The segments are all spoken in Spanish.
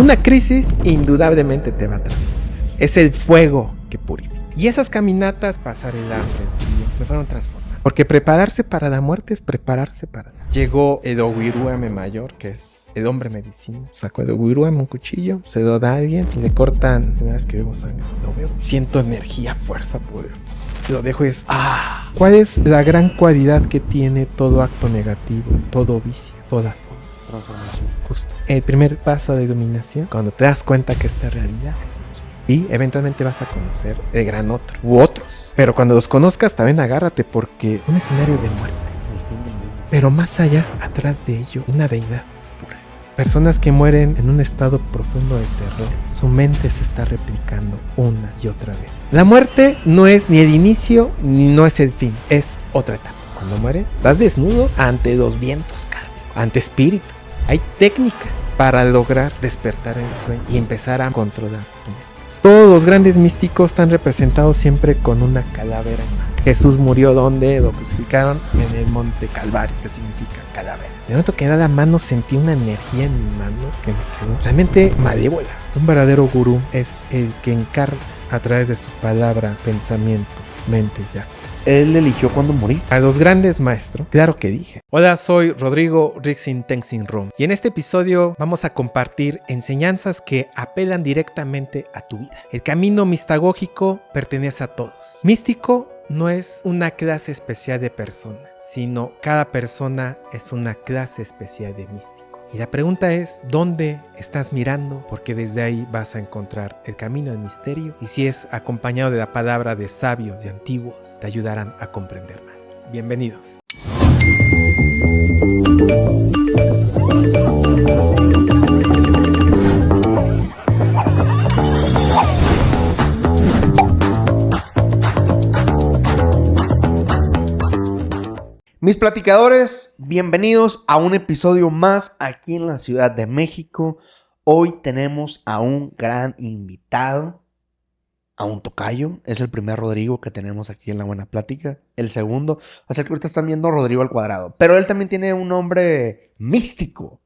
Una crisis indudablemente te va a transformar. Es el fuego que purifica. Y esas caminatas, pasar el hambre, el frío, me fueron transformando. Porque prepararse para la muerte es prepararse para... Llegó el Oguiruame mayor, que es el hombre medicina. Sacó el Oguiruame, un cuchillo, se lo da a alguien, y le cortan. Primera vez que veo sangre, lo veo. Siento energía, fuerza, poder. Lo dejo y es... ¡ah! ¿Cuál es la gran cualidad que tiene todo acto negativo, todo vicio, toda sombra? Transformación. Justo. El primer paso de iluminación, cuando te das cuenta que esta realidad es un sueño. Y eventualmente vas a conocer el gran otro u otros. Pero cuando los conozcas también agárrate, porque un escenario de muerte. El fin del mundo. Pero más allá, atrás de ello, una deidad pura. Personas que mueren en un estado profundo de terror. Su mente se está replicando una y otra vez. La muerte no es ni el inicio ni no es el fin. Es otra etapa. Cuando mueres, vas desnudo ante los vientos kármicos, ante espíritus. Hay técnicas para lograr despertar el sueño y empezar a controlar tu mente. Todos los grandes místicos están representados siempre con una calavera en mano. Jesús murió donde lo crucificaron, en el monte Calvario, que significa calavera. De momento que da la mano sentí una energía en mi mano que me quedó realmente malévola. Un verdadero gurú es el que encarna a través de su palabra, pensamiento, mente ya. Él eligió cuándo morir. A los grandes maestros, claro que dije. Hola, soy Rodrigo Rixin Tenzin Rom y en este episodio vamos a compartir enseñanzas que apelan directamente a tu vida. El camino mistagógico pertenece a todos. Místico no es una clase especial de persona, sino cada persona es una clase especial de místico. Y la pregunta es, ¿dónde estás mirando? Porque desde ahí vas a encontrar el camino del misterio. Y si es acompañado de la palabra de sabios y antiguos, te ayudarán a comprender más. Bienvenidos. Mis platicadores, bienvenidos a un episodio más aquí en la Ciudad de México. Hoy tenemos a un gran invitado, a un tocayo. Es el primer Rodrigo que tenemos aquí en La Buena Plática. El segundo, o sea que ahorita están viendo Rodrigo al cuadrado. Pero él también tiene un nombre místico,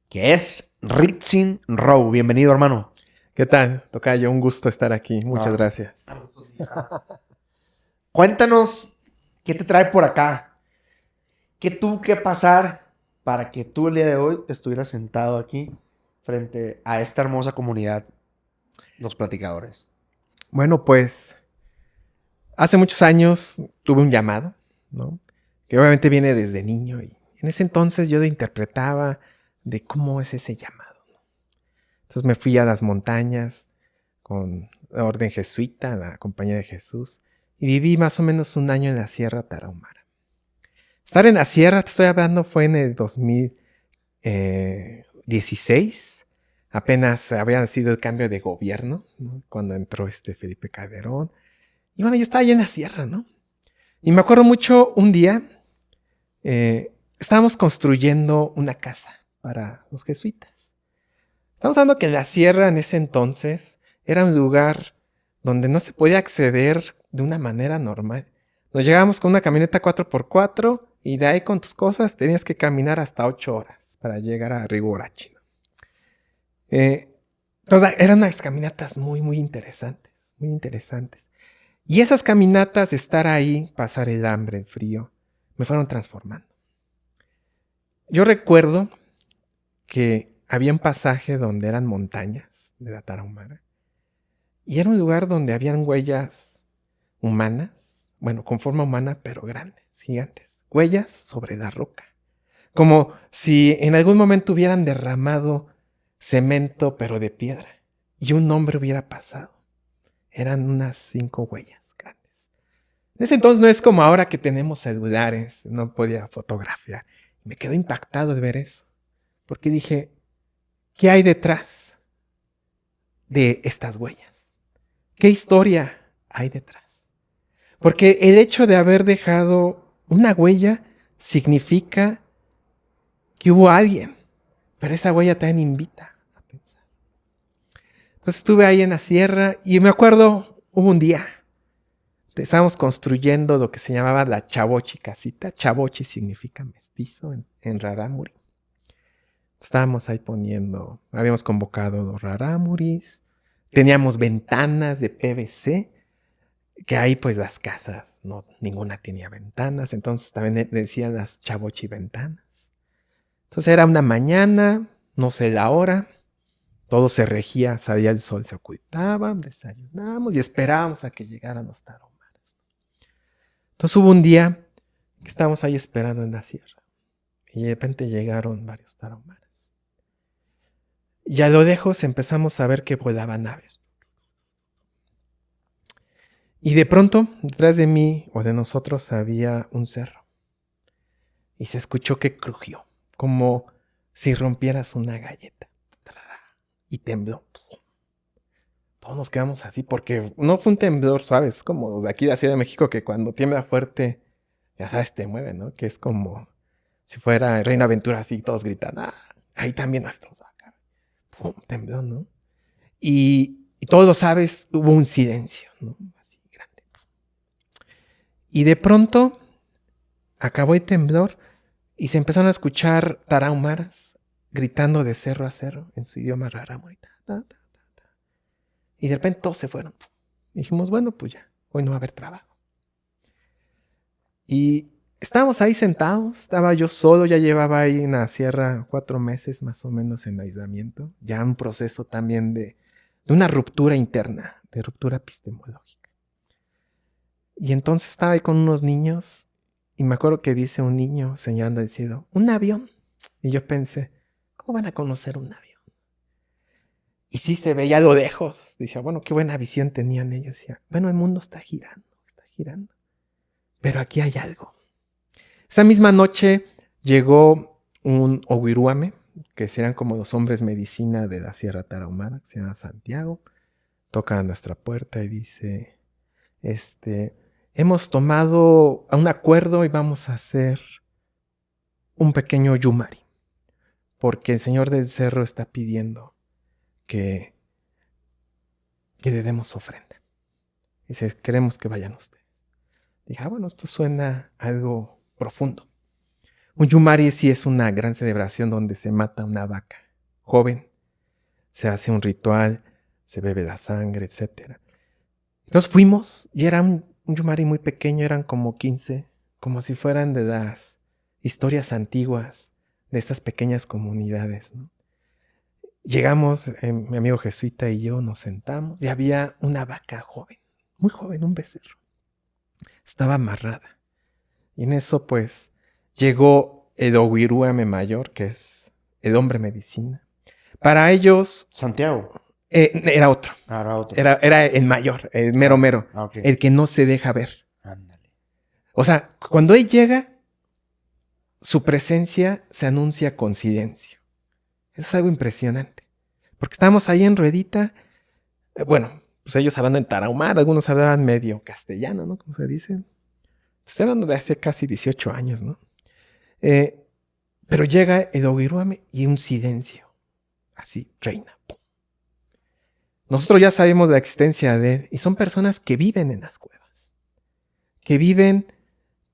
que es Ritzin Rowe. Bienvenido, hermano. ¿Qué tal, tocayo? Un gusto estar aquí. Muchas gracias. Cuéntanos, ¿qué te trae por acá? ¿Qué tuvo que pasar para que tú el día de hoy estuvieras sentado aquí frente a esta hermosa comunidad, los platicadores? Bueno, pues hace muchos años tuve un llamado, ¿no? Que obviamente viene desde niño y en ese entonces yo lo interpretaba de cómo es ese llamado, ¿no? Entonces me fui a las montañas con la orden jesuita, la Compañía de Jesús, y viví más o menos un año en la Sierra Tarahumara. Estar en la sierra, te estoy hablando, fue en el 2016. Apenas había sido el cambio de gobierno, ¿no? Cuando entró Felipe Calderón. Y bueno, yo estaba allá en la sierra, ¿no? Y me acuerdo mucho un día, estábamos construyendo una casa para los jesuitas. Estamos hablando que la sierra en ese entonces era un lugar donde no se podía acceder de una manera normal. Nos llegábamos con una camioneta 4x4 y de ahí con tus cosas tenías que caminar hasta 8 horas para llegar a Rigorachi, ¿no? Entonces eran unas caminatas muy, muy interesantes, muy interesantes. Y esas caminatas, estar ahí, pasar el hambre, el frío, me fueron transformando. Yo recuerdo que había un pasaje donde eran montañas de la Tarahumara y era un lugar donde habían huellas humanas, bueno, con forma humana, pero grandes, gigantes. Huellas sobre la roca. Como si en algún momento hubieran derramado cemento, pero de piedra. Y un hombre hubiera pasado. Eran unas 5 huellas grandes. En ese entonces no es como ahora que tenemos celulares. No podía fotografiar. Me quedé impactado de ver eso. Porque dije, ¿qué hay detrás de estas huellas? ¿Qué historia hay detrás? Porque el hecho de haber dejado una huella significa que hubo alguien, pero esa huella también invita a pensar. Entonces estuve ahí en la sierra y me acuerdo, hubo un día, estábamos construyendo lo que se llamaba la Chabochi casita. Chabochi significa mestizo en Rarámuri. Estábamos ahí poniendo, habíamos convocado los rarámuris, teníamos ventanas de PVC, que ahí pues las casas, no, ninguna tenía ventanas, entonces también le decían las chavochi ventanas. Entonces era una mañana, no sé la hora, todo se regía, salía el sol, se ocultaba, desayunamos y esperábamos a que llegaran los tarahumaras. Entonces hubo un día que estábamos ahí esperando en la sierra y de repente llegaron varios tarahumaras. Y a lo lejos empezamos a ver que volaban aves. Y de pronto, detrás de mí o de nosotros había un cerro. Y se escuchó que crujió, como si rompieras una galleta. Y tembló. Todos nos quedamos así, porque no fue un temblor suave, es como los de aquí de la Ciudad de México, que cuando tiembla fuerte, ya sabes, te mueve, ¿no? Que es como si fuera Reina Aventura, así todos gritan, ¡ah! Ahí también estamos acá. Pum, tembló, ¿no? Y todos lo sabes, hubo un silencio, ¿no? Así grande. Y de pronto acabó el temblor y se empezaron a escuchar tarahumaras gritando de cerro a cerro en su idioma rarámuri. Y de repente todos se fueron. Y dijimos, bueno, pues ya, hoy no va a haber trabajo. Y estábamos ahí sentados, estaba yo solo, ya llevaba ahí en la sierra 4 meses más o menos en aislamiento, ya un proceso también de una ruptura interna, de ruptura epistemológica. Y entonces estaba ahí con unos niños y me acuerdo que dice un niño señalando al cielo, un avión. Y yo pensé, ¿cómo van a conocer un avión? Y sí se veía a lo lejos. Decía, bueno, qué buena visión tenían ellos. Decía, bueno, el mundo está girando. Pero aquí hay algo. Esa misma noche llegó un oguiruame, que serán como los hombres medicina de la Sierra Tarahumara, que se llama Santiago. Toca a nuestra puerta y dice, hemos tomado un acuerdo y vamos a hacer un pequeño yumari. Porque el señor del cerro está pidiendo que le demos ofrenda. Dice, queremos que vayan ustedes. Dije, bueno, esto suena algo profundo. Un yumari sí es una gran celebración donde se mata una vaca joven, se hace un ritual, se bebe la sangre, etc. Entonces fuimos y era un yumari muy pequeño, eran como 15, como si fueran de las historias antiguas de estas pequeñas comunidades, ¿no? Llegamos, mi amigo jesuita y yo nos sentamos y había una vaca joven, muy joven, un becerro. Estaba amarrada. Y en eso pues llegó el oguiruame mayor, que es el hombre medicina. Para ellos... Santiago. Era otro. Era otro. Era el mayor, el mero mero. Okay. El que no se deja ver. Ándale. O sea, cuando él llega, su presencia se anuncia con silencio. Eso es algo impresionante. Porque estábamos ahí en ruedita. Bueno, pues ellos hablando en tarahumara, algunos hablaban medio castellano, ¿no? Como se dice. Estoy hablando de hace casi 18 años, ¿no? Pero llega el oguiruame y un silencio. Así, reina. Nosotros ya sabemos de la existencia de él y son personas que viven en las cuevas. Que viven,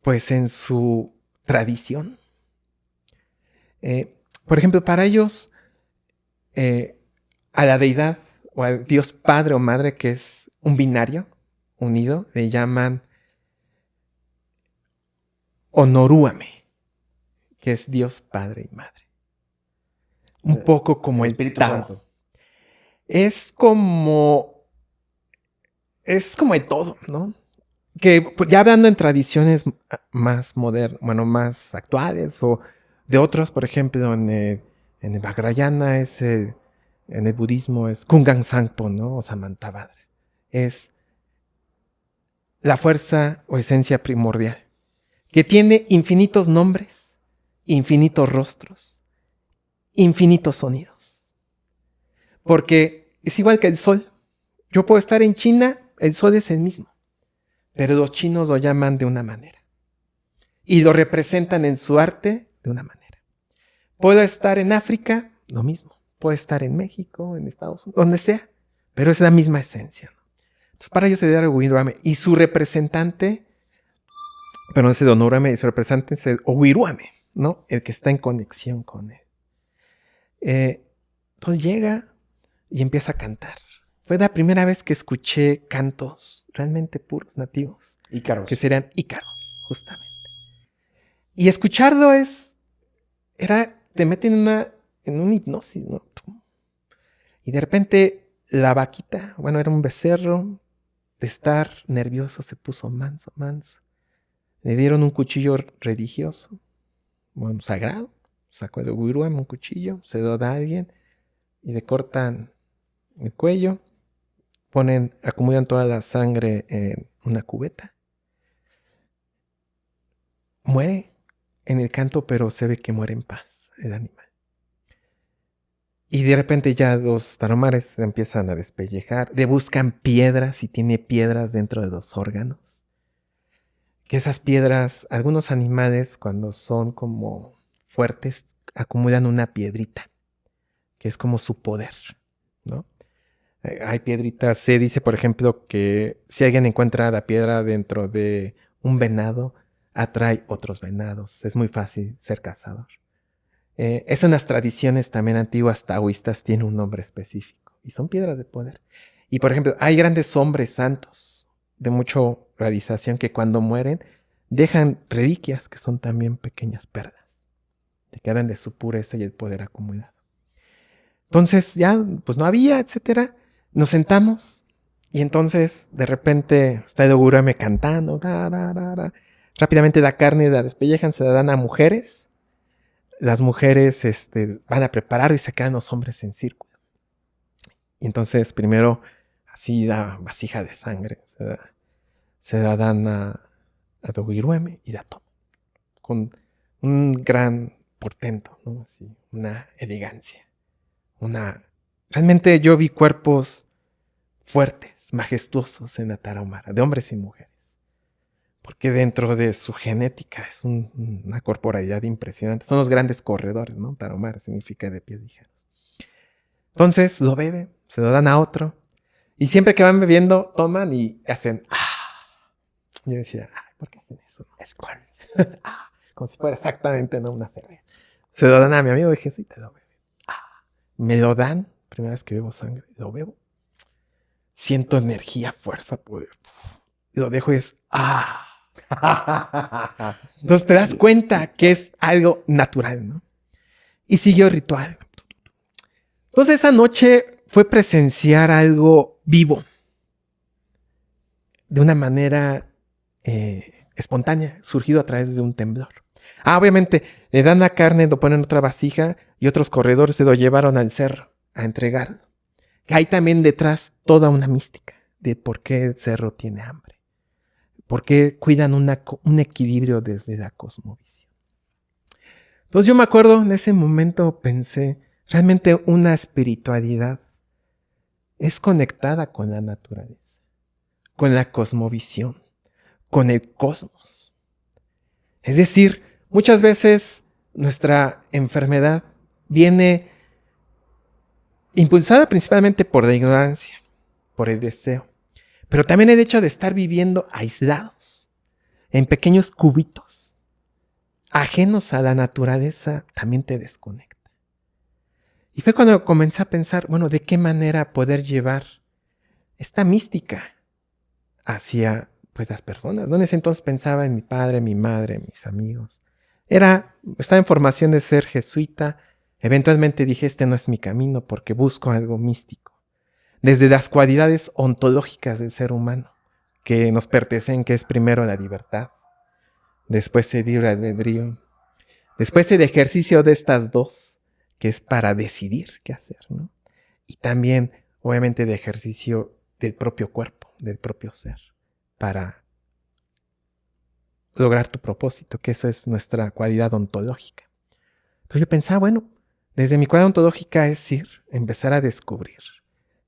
pues, en su tradición. Por ejemplo, para ellos, a la deidad o al Dios Padre o Madre, que es un binario unido, le llaman Honorúame, que es Dios Padre y Madre. Un poco como el Espíritu Tao. Santo. Es como de todo, ¿no? Que pues, ya hablando en tradiciones más modernas, bueno, más actuales o de otros, por ejemplo, en el Vajrayana en el budismo es Kungan Sangpo, ¿no? O Samantabhadra. Es la fuerza o esencia primordial, que tiene infinitos nombres, infinitos rostros, infinitos sonidos. Porque es igual que el sol. Yo puedo estar en China, el sol es el mismo, pero los chinos lo llaman de una manera y lo representan en su arte de una manera. Puedo estar en África, lo mismo. Puedo estar en México, en Estados Unidos, donde sea, pero es la misma esencia, ¿no? Entonces para ellos se da el oguiruame y su representante, pero no es el honorame, y su representante es el oguiruame, ¿no? El que está en conexión con él. Entonces llega y empieza a cantar. Fue la primera vez que escuché cantos realmente puros, nativos. Ícaros. Que serían ícaros, justamente. Y escucharlo te mete en una hipnosis, ¿no? Y de repente la vaquita, bueno, era un becerro, de estar nervioso se puso manso. Le dieron un cuchillo religioso, bueno, sagrado. Sacó de Uruem un cuchillo, se lo da a alguien y le cortan el cuello, acomodan toda la sangre en una cubeta. Muere en el canto, pero se ve que muere en paz el animal. Y de repente ya los tarahumares se empiezan a despellejar, le buscan piedras y tiene piedras dentro de los órganos. Que esas piedras, algunos animales cuando son como fuertes, acumulan una piedrita, que es como su poder, ¿no? Hay piedritas, se dice por ejemplo que si alguien encuentra la piedra dentro de un venado, atrae otros venados, es muy fácil ser cazador. Eso en las tradiciones también antiguas taoístas tiene un nombre específico y son piedras de poder. Y por ejemplo, hay grandes hombres santos de mucha realización que cuando mueren dejan reliquias que son también pequeñas perlas, que hablan de su pureza y el poder acumulado. Entonces ya, pues no había, etcétera. Nos sentamos y entonces de repente está el Uruem cantando. Rápidamente la carne la despellejan, se la dan a mujeres. Las mujeres van a preparar y se quedan los hombres en círculo. Y entonces primero así la vasija de sangre se la dan a Uruem y la toman. Con un gran portento, ¿no? Así, una elegancia. Realmente yo vi cuerpos fuertes, majestuosos en la Tarahumara, de hombres y mujeres. Porque dentro de su genética es una corporalidad impresionante. Son los grandes corredores, ¿no? Tarahumara significa de pies ligeros. Entonces lo beben, se lo dan a otro. Y siempre que van bebiendo, toman y hacen Yo decía, ¿por qué hacen eso? Es cual. Como si fuera exactamente, ¿no? Una cerveza. Se lo dan a mi amigo de Jesús y te lo bebe. Me lo dan, primera vez que bebo sangre, lo bebo. Siento energía, fuerza, poder. Y lo dejo y es Entonces te das cuenta que es algo natural, ¿no? Y siguió el ritual. Entonces esa noche fue presenciar algo vivo. De una manera espontánea, surgido a través de un temblor. Obviamente, le dan la carne, lo ponen en otra vasija y otros corredores se lo llevaron al cerro a entregarlo. Hay también detrás toda una mística de por qué el cerro tiene hambre. Por qué cuidan un equilibrio desde la cosmovisión. Entonces yo me acuerdo, en ese momento pensé, realmente una espiritualidad es conectada con la naturaleza, con la cosmovisión, con el cosmos. Es decir, muchas veces nuestra enfermedad viene impulsada principalmente por la ignorancia, por el deseo, pero también el hecho de estar viviendo aislados, en pequeños cubitos, ajenos a la naturaleza, también te desconecta. Y fue cuando comencé a pensar, bueno, ¿de qué manera poder llevar esta mística hacia pues las personas? ¿No? En ese entonces pensaba en mi padre, mi madre, mis amigos. Estaba en formación de ser jesuita. Eventualmente dije, este no es mi camino porque busco algo místico. Desde las cualidades ontológicas del ser humano, que nos pertenecen, que es primero la libertad, después el libre albedrío, después el ejercicio de estas dos, que es para decidir qué hacer, ¿no? Y también, obviamente, el ejercicio del propio cuerpo, del propio ser, para lograr tu propósito, que esa es nuestra cualidad ontológica. Entonces yo pensaba, bueno, desde mi cualidad ontológica es empezar a descubrir.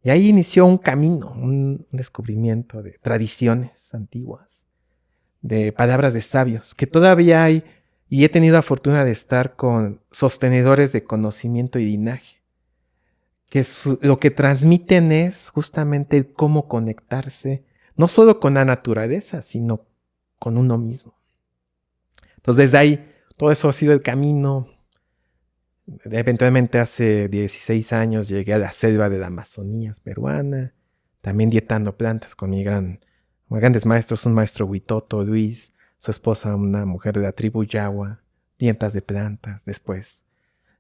Y ahí inició un camino, un descubrimiento de tradiciones antiguas, de palabras de sabios, que todavía hay, y he tenido la fortuna de estar con sostenedores de conocimiento y linaje, que lo que transmiten es justamente el cómo conectarse, no solo con la naturaleza, sino con uno mismo. Entonces desde ahí, todo eso ha sido el camino Eventualmente hace 16 años llegué a la selva de la Amazonía peruana, también dietando plantas con mis grandes maestros, un maestro Huitoto, Luis, su esposa, una mujer de la tribu Yawa, dietas de plantas, después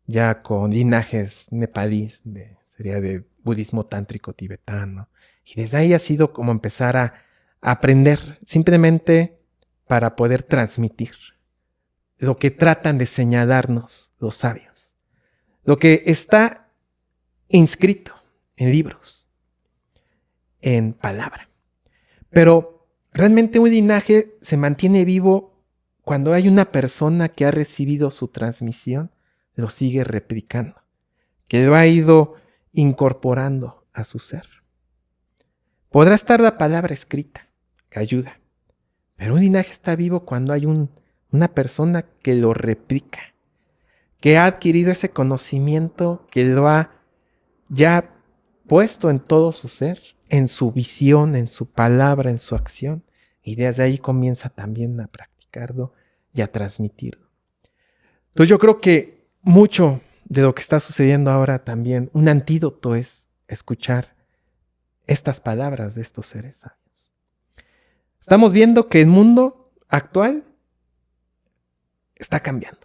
ya con linajes nepalíes, sería de budismo tántrico tibetano. Y desde ahí ha sido como empezar a aprender simplemente para poder transmitir lo que tratan de señalarnos los sabios, lo que está inscrito en libros, en palabra. Pero realmente un linaje se mantiene vivo cuando hay una persona que ha recibido su transmisión, lo sigue replicando, que lo ha ido incorporando a su ser. Podrá estar la palabra escrita, que ayuda, pero un linaje está vivo cuando hay una persona que lo replica, que ha adquirido ese conocimiento, que lo ha ya puesto en todo su ser, en su visión, en su palabra, en su acción, y desde ahí comienza también a practicarlo y a transmitirlo. Entonces yo creo que mucho de lo que está sucediendo ahora también, un antídoto es escuchar estas palabras de estos seres sabios. Estamos viendo que el mundo actual está cambiando.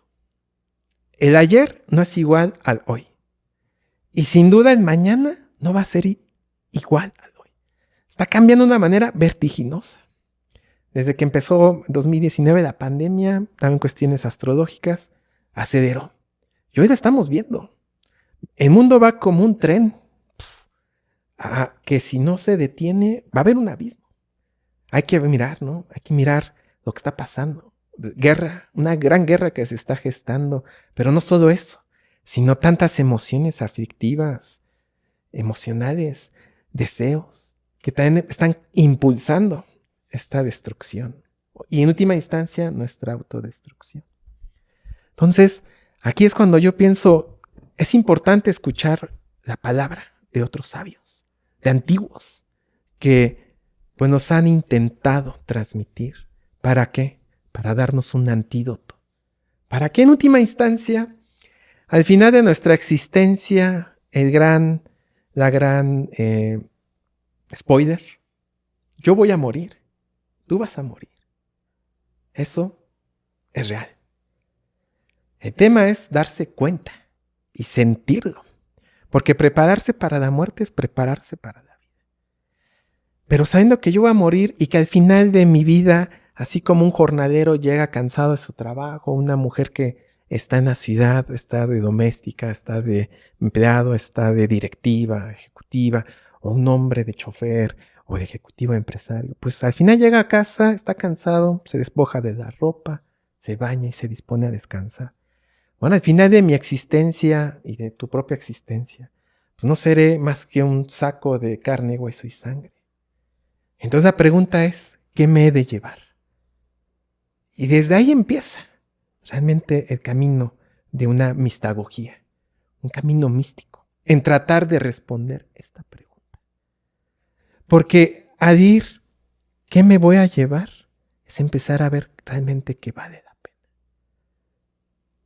El ayer no es igual al hoy. Y sin duda el mañana no va a ser igual al hoy. Está cambiando de una manera vertiginosa. Desde que empezó en 2019 la pandemia, también cuestiones astrológicas, aceleró. Y hoy la estamos viendo. El mundo va como un tren que si no se detiene va a haber un abismo. Hay que mirar, ¿no? Hay que mirar lo que está pasando. Guerra, una gran guerra que se está gestando. Pero no solo eso, sino tantas emociones aflictivas, emocionales, deseos, que también están impulsando esta destrucción. Y en última instancia, nuestra autodestrucción. Entonces, aquí es cuando yo pienso, es importante escuchar la palabra de otros sabios, de antiguos, que pues nos han intentado transmitir. ¿Para qué? Para darnos un antídoto. ¿Para qué en última instancia, al final de nuestra existencia, la gran spoiler, yo voy a morir, tú vas a morir. Eso es real. El tema es darse cuenta y sentirlo, porque prepararse para la muerte es prepararse para la vida. Pero sabiendo que yo voy a morir y que al final de mi vida, así como un jornalero llega cansado de su trabajo, una mujer que está en la ciudad, está de doméstica, está de empleado, está de directiva, ejecutiva, o un hombre de chofer o de ejecutivo empresario, pues al final llega a casa, está cansado, se despoja de la ropa, se baña y se dispone a descansar. Bueno, al final de mi existencia y de tu propia existencia, pues no seré más que un saco de carne, hueso y sangre. Entonces la pregunta es, ¿qué me he de llevar? Y desde ahí empieza realmente el camino de una mistagogía, un camino místico, en tratar de responder esta pregunta. Porque al ir, ¿qué me voy a llevar? Es empezar a ver realmente qué vale la pena.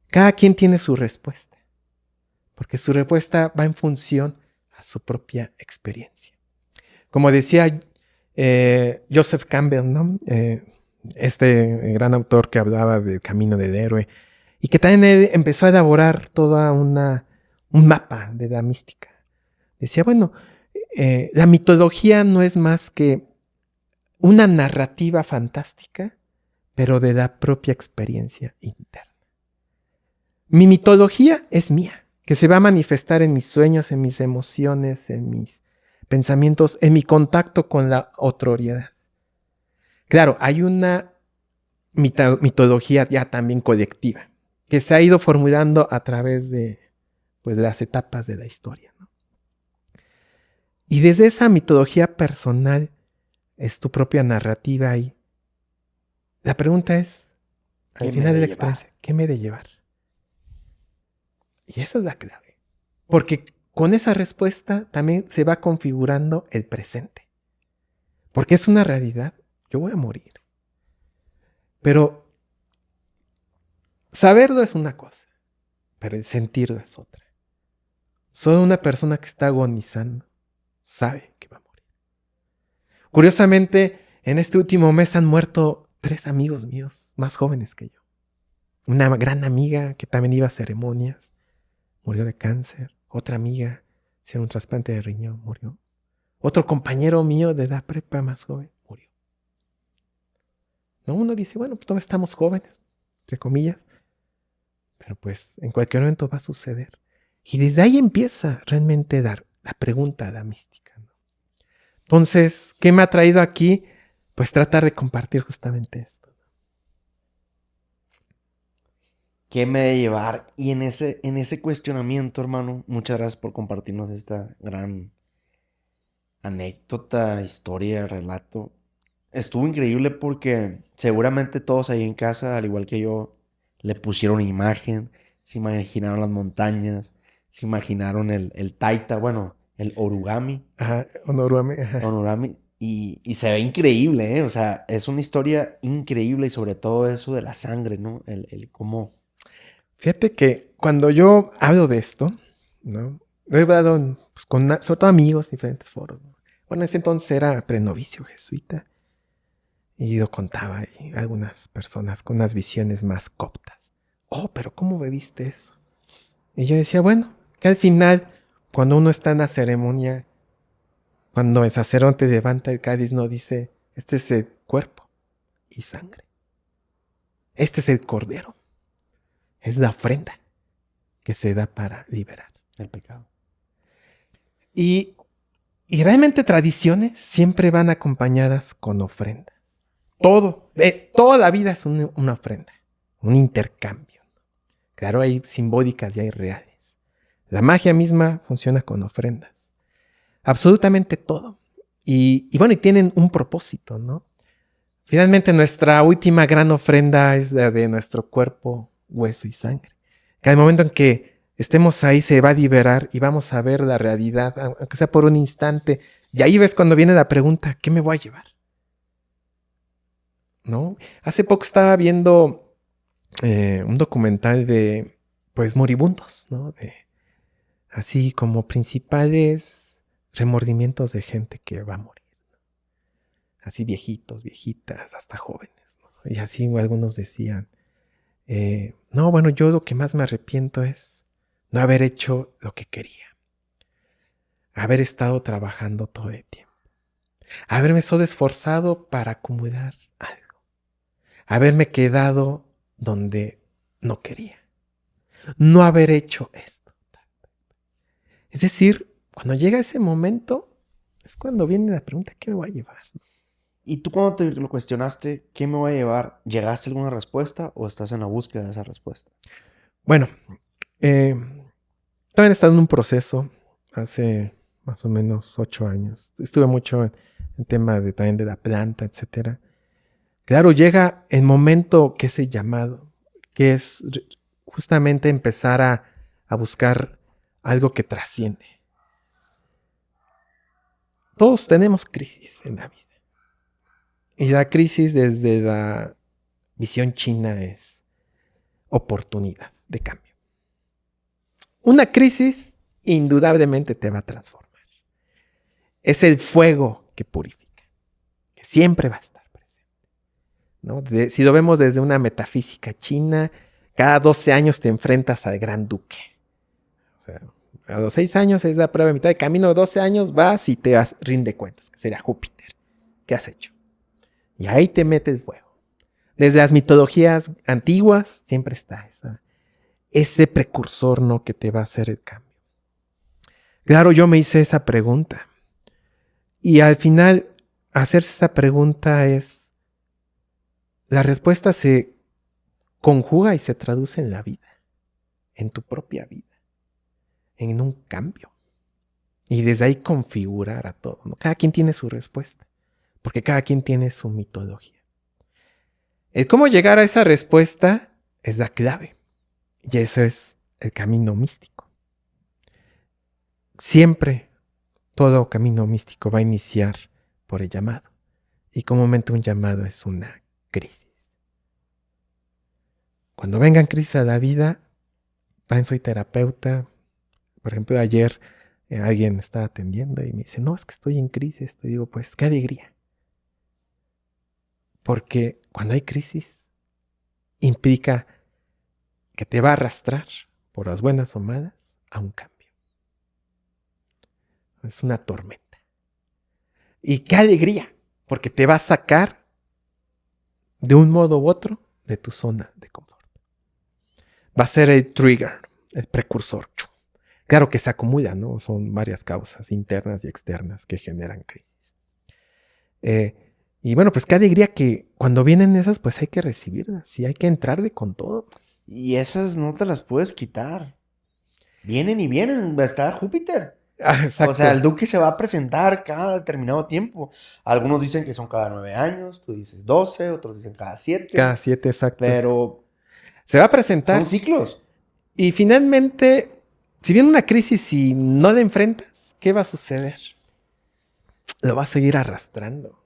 Cada quien tiene su respuesta, porque su respuesta va en función a su propia experiencia. Como decía Joseph Campbell, ¿no? Este gran autor que hablaba del camino del héroe y que también él empezó a elaborar toda un mapa de la mística. Decía, bueno, la mitología no es más que una narrativa fantástica, pero de la propia experiencia interna. Mi mitología es mía, que se va a manifestar en mis sueños, en mis emociones, en mis pensamientos, en mi contacto con la otroriedad. Claro, hay una mitología ya también colectiva, que se ha ido formulando a través de las etapas de la historia, ¿no? Y desde esa mitología personal es tu propia narrativa y la pregunta es, al final de la experiencia, ¿qué me he de llevar? Y esa es la clave, porque con esa respuesta también se va configurando el presente, porque es una realidad, yo voy a morir. Pero saberlo es una cosa, pero el sentirlo es otra. Solo una persona que está agonizando sabe que va a morir. Curiosamente, en este último mes han muerto 3 amigos míos, más jóvenes que yo. Una gran amiga que también iba a ceremonias, murió de cáncer. Otra amiga, hicieron un trasplante de riñón, murió. Otro compañero mío de edad prepa más joven, murió. ¿No? Uno dice, bueno, pues todos estamos jóvenes, entre comillas, pero pues en cualquier momento va a suceder. Y desde ahí empieza realmente la pregunta de la mística, ¿no? Entonces, ¿qué me ha traído aquí? Pues tratar de compartir justamente esto. ¿Qué me debe llevar? Y en ese cuestionamiento, hermano, muchas gracias por compartirnos esta gran anécdota, historia, relato. Estuvo increíble porque seguramente todos ahí en casa, al igual que yo, le pusieron imagen, se imaginaron las montañas, se imaginaron el taita, bueno, el origami, Ajá, Honorame, ajá. origami, y se ve increíble, ¿eh? O sea, es una historia increíble y sobre todo eso de la sangre, ¿no? El cómo... Fíjate que cuando yo hablo de esto, ¿no? Lo he hablado pues, sobre todo amigos, diferentes foros, ¿no? Bueno, en ese entonces era prenovicio jesuita y lo contaba y algunas personas con unas visiones más coptas. Oh, pero ¿cómo bebiste eso? Y yo decía, bueno, que al final, cuando uno está en la ceremonia, cuando el sacerdote levanta el cáliz, no dice, este es el cuerpo y sangre. Este es el cordero. Es la ofrenda que se da para liberar El pecado. Y, y realmente tradiciones siempre van acompañadas con ofrendas. Todo, toda la vida es una ofrenda, un intercambio. Claro, hay simbólicas y hay reales. La magia misma funciona con ofrendas. Absolutamente todo. Y bueno, y tienen un propósito, ¿no? Finalmente nuestra última gran ofrenda es la de nuestro cuerpo, hueso y sangre. Que al momento en que estemos ahí se va a liberar y vamos a ver la realidad, aunque sea por un instante. Y ahí ves cuando viene la pregunta, ¿qué me voy a llevar? ¿No? Hace poco estaba viendo un documental de, pues, moribundos, ¿no? Así como principales remordimientos de gente que va a morir. Así viejitos, viejitas, hasta jóvenes, ¿no? Y así algunos decían, no, bueno, yo lo que más me arrepiento es no haber hecho lo que quería. Haber estado trabajando todo el tiempo. Haberme solo esforzado para acumular algo. Haberme quedado donde no quería. No haber hecho esto. Es decir, cuando llega ese momento, es cuando viene la pregunta, ¿qué me voy a llevar? ¿Y tú cuando te lo cuestionaste, qué me voy a llevar? ¿Llegaste a alguna respuesta o estás en la búsqueda de esa respuesta? Bueno, también he estado en un proceso hace más o menos 8 años. Estuve mucho en tema también de la planta, etcétera. Claro, llega el momento que es el llamado, que es justamente empezar a buscar algo que trasciende. Todos tenemos crisis en la vida. Y la crisis desde la visión china es oportunidad de cambio. Una crisis indudablemente te va a transformar. Es el fuego que purifica, que siempre va a estar presente, ¿no? Si lo vemos desde una metafísica china, cada 12 años te enfrentas al gran duque. O sea, a los 6 años es la prueba de mitad de camino, 12 años vas y te rinde cuentas, que sería Júpiter. ¿Qué has hecho? Y ahí te metes fuego. Desde las mitologías antiguas siempre está ese precursor, ¿no? Que te va a hacer el cambio. Claro, yo me hice esa pregunta. Y al final, hacerse esa pregunta es, la respuesta se conjuga y se traduce en la vida, en tu propia vida, en un cambio. Y desde ahí configurar a todo, ¿no? Cada quien tiene su respuesta, porque cada quien tiene su mitología. El cómo llegar a esa respuesta es la clave. Y eso es el camino místico. Siempre todo camino místico va a iniciar por el llamado. Y comúnmente un llamado es una crisis. Cuando vengan crisis a la vida, También soy terapeuta. Por ejemplo, ayer alguien me estaba atendiendo y me dice, no, es que estoy en crisis. Te digo, pues, qué alegría. Porque cuando hay crisis, implica que te va a arrastrar, por las buenas o malas, a un cambio. Es una tormenta. Y qué alegría, porque te va a sacar de un modo u otro de tu zona de confort. Va a ser el trigger, el precursor. Claro que se acumula, ¿no? Son varias causas internas y externas que generan crisis. Y bueno, pues qué alegría que cuando vienen esas, pues hay que recibirlas y hay que entrarle con todo. Y esas no te las puedes quitar. Vienen y vienen. Va a estar Júpiter. Exacto. O sea, el Duque se va a presentar cada determinado tiempo. Algunos dicen que son cada 9 años, tú dices 12, otros dicen cada 7. Cada 7, exacto. Pero se va a presentar. Son ciclos. Y finalmente, si viene una crisis y no la enfrentas, ¿qué va a suceder? Lo va a seguir arrastrando.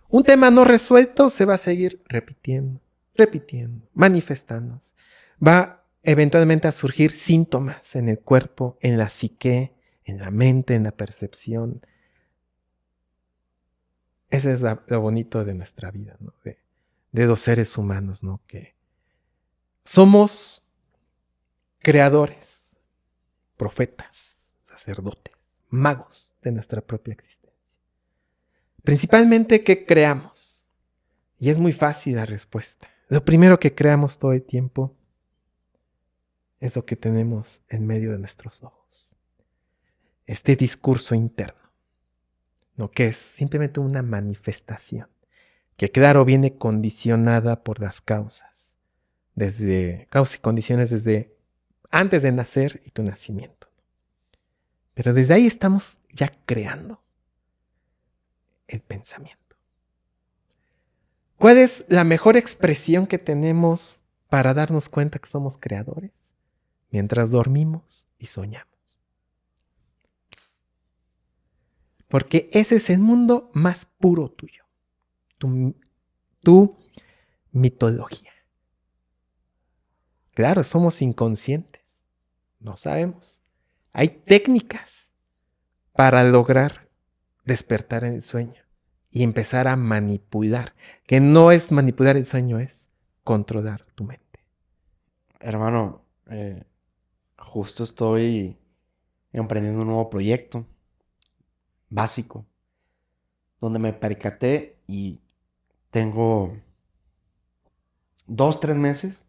Un tema no resuelto se va a seguir repitiendo, manifestándose. Va eventualmente a surgir síntomas en el cuerpo, en la psique, en la mente, en la percepción. Ese es lo bonito de nuestra vida, ¿no? De los seres humanos, ¿no? Que somos creadores, profetas, sacerdotes, magos de nuestra propia existencia. Principalmente, ¿qué creamos? Y es muy fácil la respuesta. Lo primero que creamos todo el tiempo es lo que tenemos en medio de nuestros ojos. Este discurso interno, ¿no? Que es simplemente una manifestación, que claro, viene condicionada por las causas y condiciones desde antes de nacer y tu nacimiento. Pero desde ahí estamos ya creando el pensamiento. ¿Cuál es la mejor expresión que tenemos para darnos cuenta que somos creadores? Mientras dormimos y soñamos. Porque ese es el mundo más puro tuyo. Tu mitología. Claro, somos inconscientes. No sabemos. Hay técnicas para lograr despertar en el sueño y empezar a manipular. Que no es manipular el sueño, es controlar tu mente. Hermano, justo estoy emprendiendo un nuevo proyecto básico donde me percaté y tengo 2-3 meses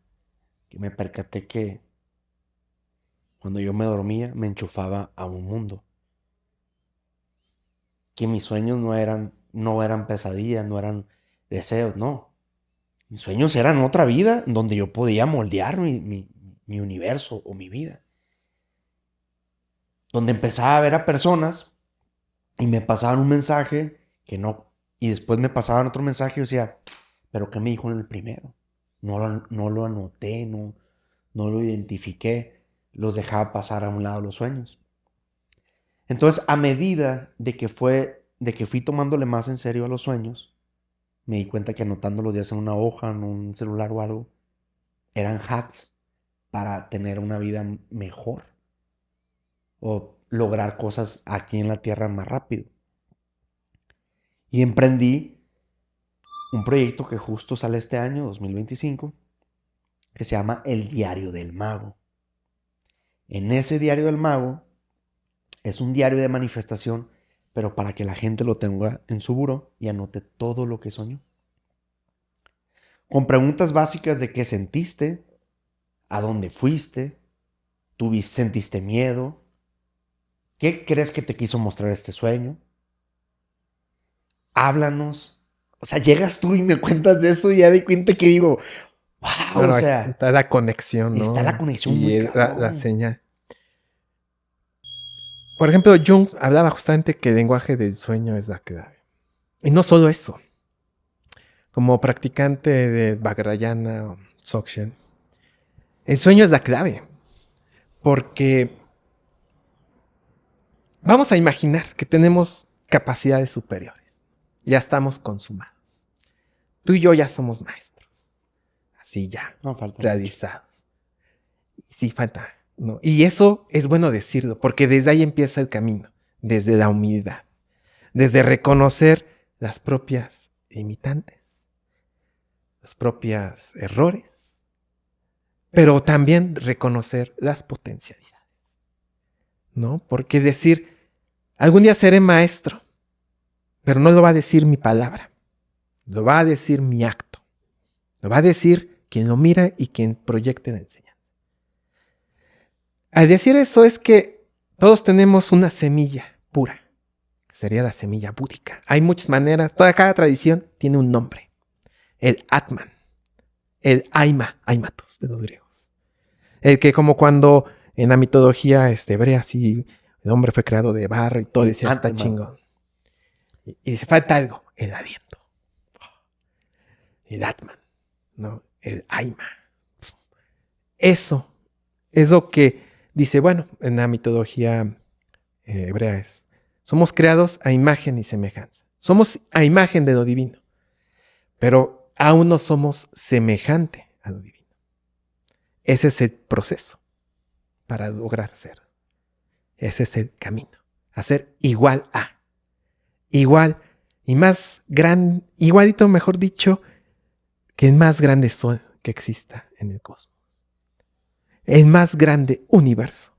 que me percaté que cuando yo me dormía me enchufaba a un mundo. Que mis sueños no eran pesadillas, no eran deseos, no. Mis sueños eran otra vida donde yo podía moldear mi universo o mi vida. Donde empezaba a ver a personas y me pasaban un mensaje que no, y después me pasaban otro mensaje y yo decía, ¿pero qué me dijo en el primero? No lo anoté, no lo identifiqué, los dejaba pasar a un lado los sueños. Entonces, a medida de que fui tomándole más en serio a los sueños, me di cuenta que anotando los días en una hoja, en un celular o algo, eran hacks para tener una vida mejor o lograr cosas aquí en la tierra más rápido. Y emprendí un proyecto que justo sale este año, 2025, que se llama El Diario del Mago. En ese Diario del Mago es un diario de manifestación, pero para que la gente lo tenga en su buró y anote todo lo que soñó. Con preguntas básicas de qué sentiste, a dónde fuiste, sentiste miedo, qué crees que te quiso mostrar este sueño. Háblanos. O sea, llegas tú y me cuentas de eso y ya di cuenta que digo, wow, Bueno, o sea, está la conexión, ¿no? está la conexión y muy la cabrón. señal. Por ejemplo, Jung hablaba justamente que el lenguaje del sueño es la clave. Y no solo eso. Como practicante de Vajrayana o Dzogchen, el sueño es la clave. Porque vamos a imaginar que tenemos capacidades superiores. Ya estamos consumados. Tú y yo ya somos maestros. Así ya, No falta mucho. realizados. Sí, falta, ¿no? Y eso es bueno decirlo, porque desde ahí empieza el camino, desde la humildad, desde reconocer las propias limitantes, los propios errores, pero también reconocer las potencialidades, ¿no? Porque decir, algún día seré maestro, pero no lo va a decir mi palabra, lo va a decir mi acto, lo va a decir quien lo mira y quien proyecte la enseñanza. Al decir eso es que todos tenemos una semilla pura, que sería la semilla búdica. Hay muchas maneras, cada tradición tiene un nombre. El Atman, el Aimatos de los griegos. El que como cuando en la mitología hebrea, así, el hombre fue creado de barro y todo, decía, está chingón. Y dice, falta algo, el aliento. El Atman, ¿no? El Aima. Eso es lo que dice, bueno, en la mitología hebrea es, somos creados a imagen y semejanza. Somos a imagen de lo divino, pero aún no somos semejante a lo divino. Ese es el proceso para lograr ser. Ese es el camino. A ser igual a. Igual y más grande, igualito, mejor dicho, que el más grande sol que exista en el cosmos. El más grande universo.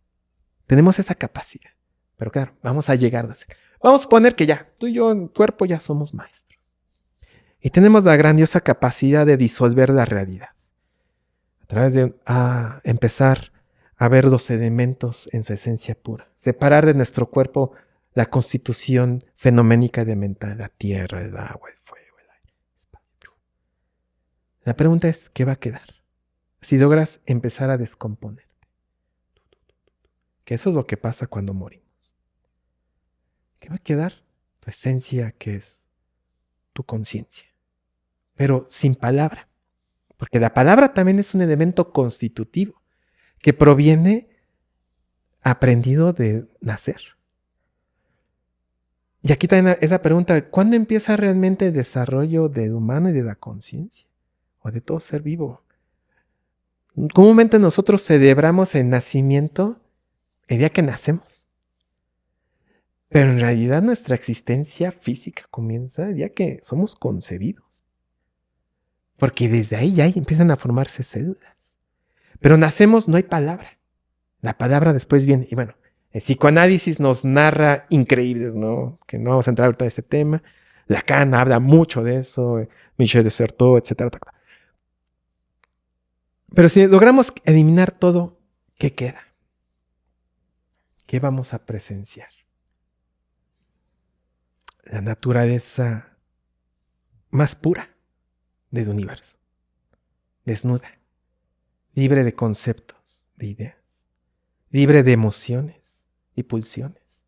Tenemos esa capacidad. Pero claro, vamos a llegar a ser. Vamos a suponer que ya, tú y yo en cuerpo ya somos maestros. Y tenemos la grandiosa capacidad de disolver la realidad. A través de empezar a ver los elementos en su esencia pura. Separar de nuestro cuerpo la constitución fenoménica y elemental, la tierra, el agua, el fuego, el aire, el espacio. La pregunta es, ¿qué va a quedar? Si logras empezar a descomponerte. Que eso es lo que pasa cuando morimos. ¿Qué va a quedar? Tu esencia, que es tu conciencia. Pero sin palabra. Porque la palabra también es un elemento constitutivo que proviene aprendido de nacer. Y aquí también esa pregunta, ¿cuándo empieza realmente el desarrollo del humano y de la conciencia? O de todo ser vivo. Comúnmente nosotros celebramos el nacimiento el día que nacemos. Pero en realidad nuestra existencia física comienza el día que somos concebidos. Porque desde ahí ya empiezan a formarse células. Pero nacemos, no hay palabra. La palabra después viene. Y bueno, el psicoanálisis nos narra increíbles, ¿no? Que no vamos a entrar ahorita en ese tema. Lacan habla mucho de eso, Michel de Certeau, etc. Pero si logramos eliminar todo, ¿qué queda? ¿Qué vamos a presenciar? La naturaleza más pura del universo. Desnuda, libre de conceptos, de ideas, libre de emociones y pulsiones.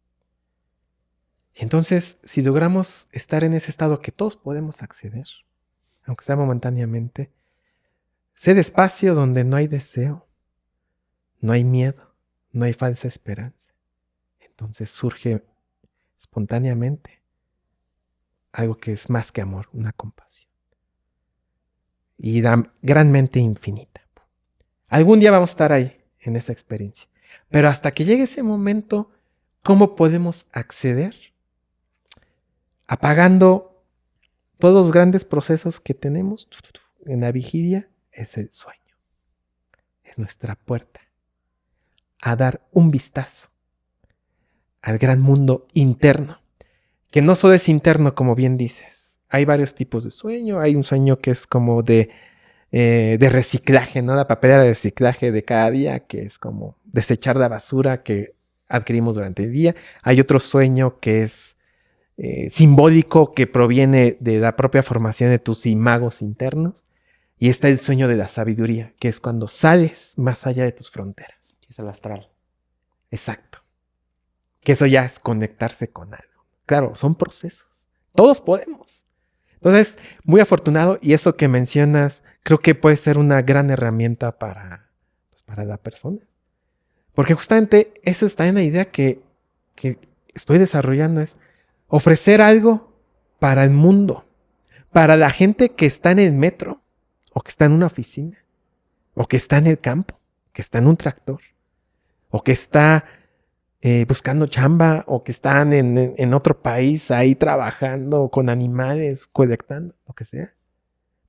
Y entonces, si logramos estar en ese estado que todos podemos acceder, aunque sea momentáneamente, ese espacio donde no hay deseo, no hay miedo, no hay falsa esperanza, entonces surge espontáneamente algo que es más que amor, una compasión. Y da gran mente infinita. Algún día vamos a estar ahí, en esa experiencia. Pero hasta que llegue ese momento, ¿cómo podemos acceder? Apagando todos los grandes procesos que tenemos en la vigilia, es el sueño. Es nuestra puerta a dar un vistazo al gran mundo interno, que no solo es interno, como bien dices. Hay varios tipos de sueño. Hay un sueño que es como de reciclaje, ¿no? La papelera de reciclaje de cada día, que es como desechar la basura que adquirimos durante el día. Hay otro sueño que es simbólico, que proviene de la propia formación de tus imagos internos. Y está el sueño de la sabiduría, que es cuando sales más allá de tus fronteras. Es el astral. Exacto. Que eso ya es conectarse con algo. Claro, son procesos. Todos podemos. Entonces, muy afortunado, y eso que mencionas, creo que puede ser una gran herramienta para la persona. Porque justamente eso está en la idea que estoy desarrollando, es ofrecer algo para el mundo, para la gente que está en el metro, o que está en una oficina, o que está en el campo, que está en un tractor, o que está buscando chamba, o que están en otro país ahí trabajando con animales, colectando, lo que sea.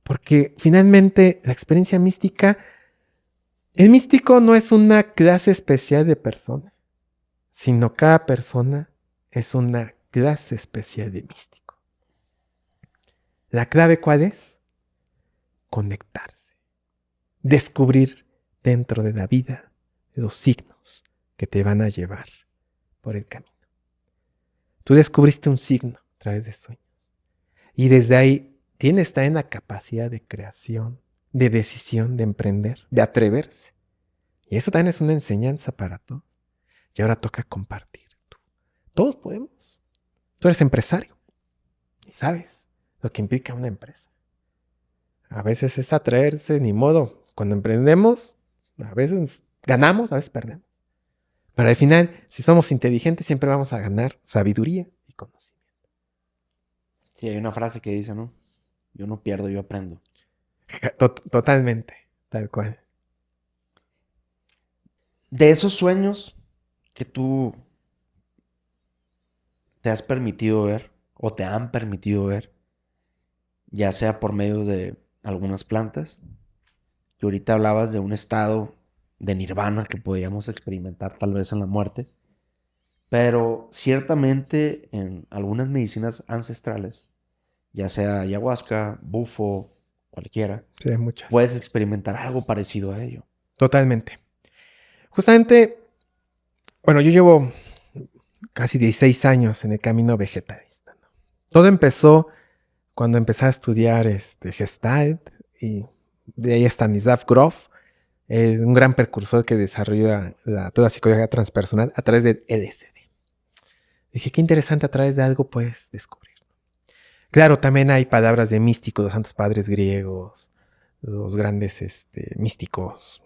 Porque finalmente la experiencia mística, el místico no es una clase especial de persona, sino cada persona es una clase especial de místico. ¿La clave cuál es? Conectarse. Descubrir dentro de la vida los signos que te van a llevar por el camino. Tú descubriste un signo a través de sueños. Y desde ahí tienes también la capacidad de creación, de decisión, de emprender, de atreverse. Y eso también es una enseñanza para todos. Y ahora toca compartir. Todos podemos. Tú eres empresario y sabes lo que implica una empresa. A veces es atreverse, ni modo. Cuando emprendemos, a veces ganamos, a veces perdemos. Pero al final, si somos inteligentes, siempre vamos a ganar sabiduría y conocimiento. Sí, hay una frase que dice, ¿no? Yo no pierdo, yo aprendo. Totalmente, tal cual. De esos sueños que tú te has permitido ver o te han permitido ver, ya sea por medio de algunas plantas, que ahorita hablabas de un estado de nirvana que podíamos experimentar tal vez en la muerte, pero ciertamente en algunas medicinas ancestrales, ya sea ayahuasca, bufo, cualquiera, Sí, hay muchas. puedes experimentar algo parecido a ello. Totalmente. Justamente, bueno, yo llevo casi 16 años en el camino vegetalista, ¿no? Todo empezó cuando empecé a estudiar Gestalt, y de ahí Stanislav Grof, un gran precursor que desarrolla toda la psicología transpersonal a través del LSD. Dije, qué interesante, a través de algo puedes descubrir. Claro, también hay palabras de místicos, los santos padres griegos, los grandes místicos,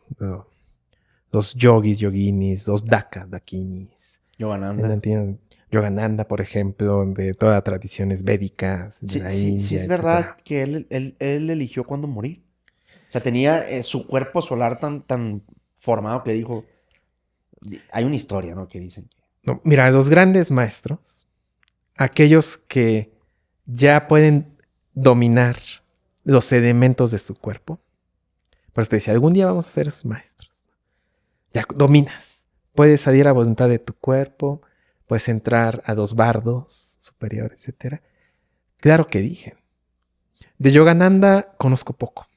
los yogis, yoginis, los dakas, dakinis. Yogananda, por ejemplo, de todas las tradiciones védicas de la India. Sí, es etcétera. verdad que él eligió cuándo morir. O sea, tenía su cuerpo solar tan formado que dijo... Hay una historia, ¿no? Que dicen que... No, mira, los grandes maestros, aquellos que ya pueden dominar los elementos de su cuerpo, por eso te decía, algún día vamos a ser esos maestros. Ya dominas. Puedes salir a voluntad de tu cuerpo, puedes entrar a los bardos superiores, etc. Claro que dije. De Yogananda conozco poco,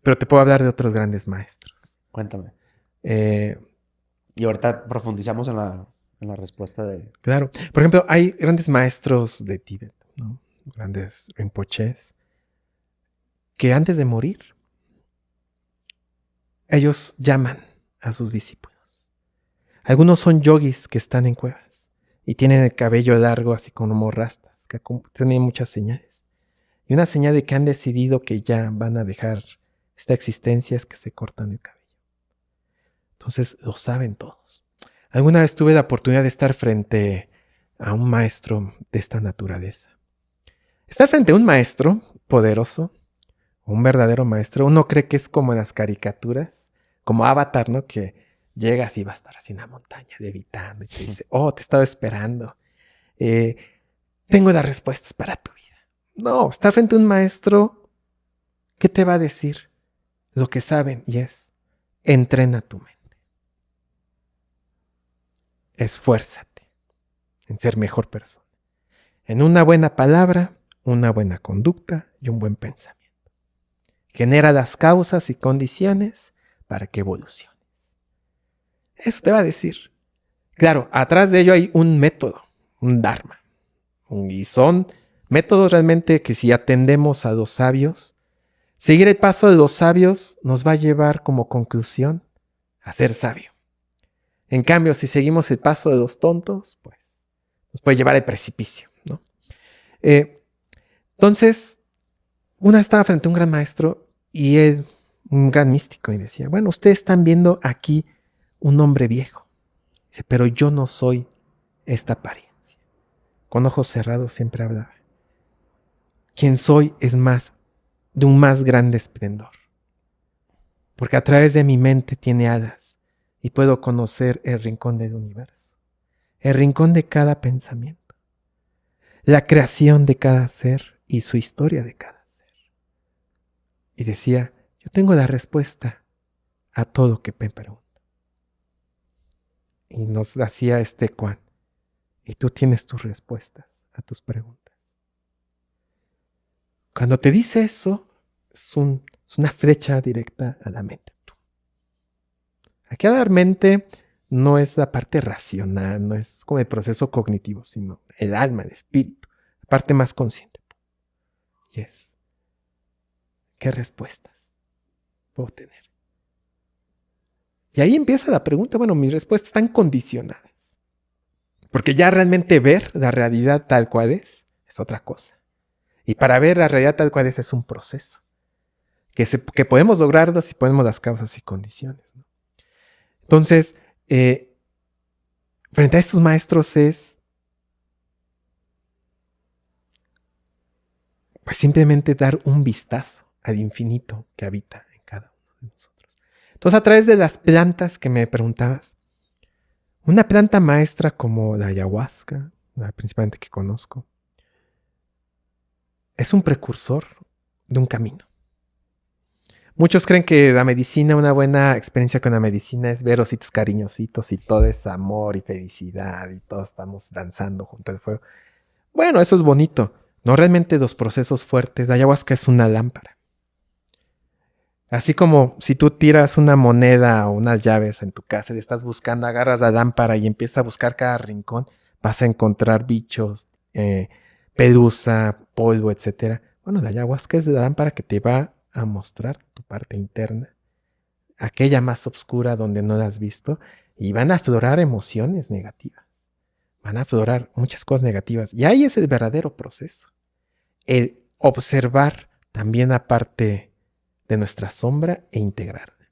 pero te puedo hablar de otros grandes maestros. Cuéntame. Y ahorita profundizamos en la respuesta de... Claro. Por ejemplo, hay grandes maestros de Tíbet, ¿no? Grandes rinpoches, que antes de morir, ellos llaman a sus discípulos. Algunos son yogis que están en cuevas y tienen el cabello largo, así como rastas, que tienen muchas señales. Y una señal de que han decidido que ya van a dejar esta existencia es que se cortan el cabello. Entonces lo saben todos. Alguna vez tuve la oportunidad de estar frente a un maestro de esta naturaleza. Estar frente a un maestro poderoso, un verdadero maestro, uno cree que es como en las caricaturas, como Avatar, ¿no? Que llegas y va a estar así en la montaña levitando y te dice, oh, te estaba esperando. Tengo las respuestas para tu vida. No, estar frente a un maestro, ¿qué te va a decir? Lo que saben, y es, entrena tu mente. Esfuérzate en ser mejor persona. En una buena palabra, una buena conducta y un buen pensamiento. Genera las causas y condiciones para que evoluciones. Eso te va a decir. Claro, atrás de ello hay un método, un dharma. Y son métodos realmente que si atendemos a los sabios, seguir el paso de los sabios nos va a llevar como conclusión a ser sabio. En cambio, si seguimos el paso de los tontos, pues nos puede llevar al precipicio, ¿no? Entonces, una vez estaba frente a un gran maestro y él, un gran místico, y decía, bueno, ustedes están viendo aquí un hombre viejo. Dice, pero yo no soy esta apariencia. Con ojos cerrados siempre hablaba. Quien soy es más, de un más grande esplendor. Porque a través de mi mente tiene alas y puedo conocer el rincón del universo, el rincón de cada pensamiento, la creación de cada ser y su historia de cada ser. Y decía, yo tengo la respuesta a todo que me pregunto. Y nos hacía este Juan, y tú tienes tus respuestas a tus preguntas. Cuando te dice eso, es una flecha directa a la mente. Aquí a la mente no es la parte racional, no es como el proceso cognitivo, sino el alma, el espíritu, la parte más consciente. Y es, ¿qué respuestas puedo tener? Y ahí empieza la pregunta, bueno, mis respuestas están condicionadas. Porque ya realmente ver la realidad tal cual es otra cosa. Y para ver la realidad tal cual es un proceso. Que podemos lograrlo si ponemos las causas y condiciones, ¿no? Entonces, frente a estos maestros es pues simplemente dar un vistazo al infinito que habita en cada uno de nosotros. Entonces, a través de las plantas que me preguntabas, una planta maestra como la ayahuasca, la principalmente que conozco, es un precursor de un camino. Muchos creen que la medicina, una buena experiencia con la medicina es ver ositos cariñositos y todo es amor y felicidad y todos estamos danzando junto al fuego. Bueno, eso es bonito. No, realmente los procesos fuertes. La ayahuasca es una lámpara. Así como si tú tiras una moneda o unas llaves en tu casa y estás buscando, agarras la lámpara y empiezas a buscar cada rincón, vas a encontrar bichos, pelusa, polvo, etc. Bueno, la ayahuasca es la lámpara que te va a mostrar tu parte interna, aquella más oscura donde no la has visto, y van a aflorar emociones negativas, van a aflorar muchas cosas negativas, y ahí es el verdadero proceso, el observar también la parte de nuestra sombra e integrarla.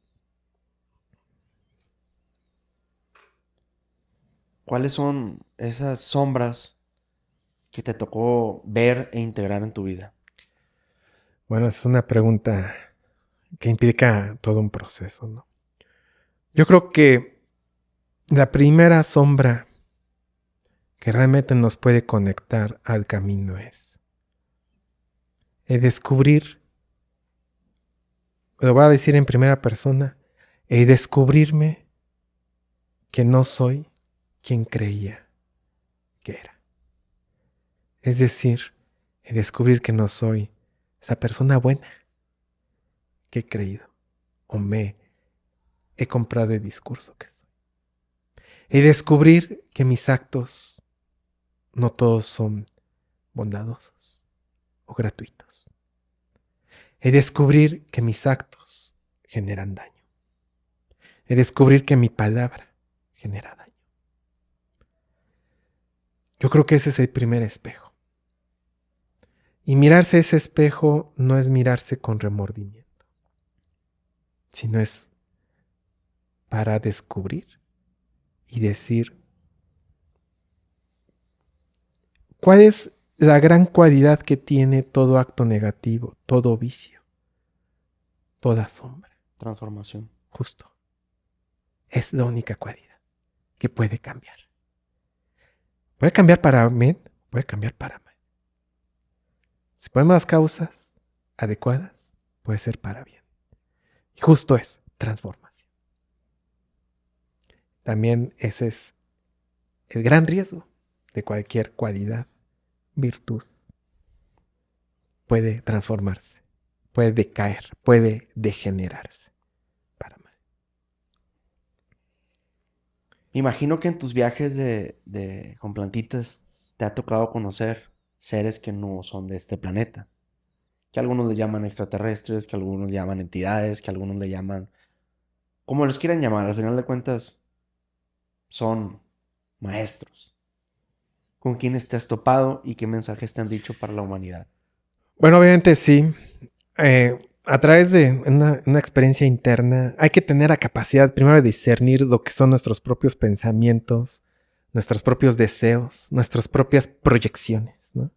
¿Cuáles son esas sombras que te tocó ver e integrar en tu vida? Bueno, es una pregunta que implica todo un proceso, ¿no? Yo creo que la primera sombra que realmente nos puede conectar al camino es el descubrir, lo voy a decir en primera persona, el descubrirme que no soy quien creía que era. Es decir, el descubrir que no soy esa persona buena que he creído o me he comprado el discurso que soy. Y descubrir que mis actos no todos son bondadosos o gratuitos. Y descubrir que mis actos generan daño. Y descubrir que mi palabra genera daño. Yo creo que ese es el primer espejo. Y mirarse ese espejo no es mirarse con remordimiento, sino es para descubrir y decir cuál es la gran cualidad que tiene todo acto negativo, todo vicio, toda sombra. Transformación. Justo. Es la única cualidad que puede cambiar. Puede cambiar para bien, puede cambiar para mal. Si ponemos las causas adecuadas, puede ser para bien. Y justo es transformación. También ese es el gran riesgo de cualquier cualidad, virtud. Puede transformarse, puede decaer, puede degenerarse para mal. Imagino que en tus viajes con plantitas te ha tocado conocer seres que no son de este planeta. Que algunos le llaman extraterrestres, que algunos le llaman entidades, que algunos le llaman... Como los quieran llamar, al final de cuentas son maestros. ¿Con quiénes te has topado y qué mensajes te han dicho para la humanidad? Bueno, obviamente sí. A través de una experiencia interna hay que tener la capacidad primero de discernir lo que son nuestros propios pensamientos, nuestros propios deseos, nuestras propias proyecciones, ¿no?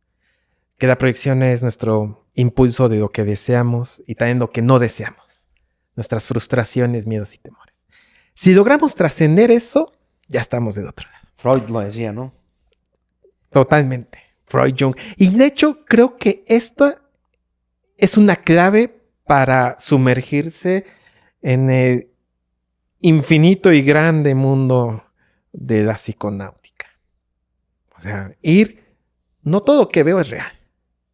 Que la proyección es nuestro impulso de lo que deseamos y también lo que no deseamos, nuestras frustraciones, miedos y temores. Si logramos trascender eso, ya estamos del otro lado. Freud lo decía, ¿no? Totalmente. Freud, Jung. Y de hecho, creo que esta es una clave para sumergirse en el infinito y grande mundo de la psiconáutica. O sea, no todo que veo es real.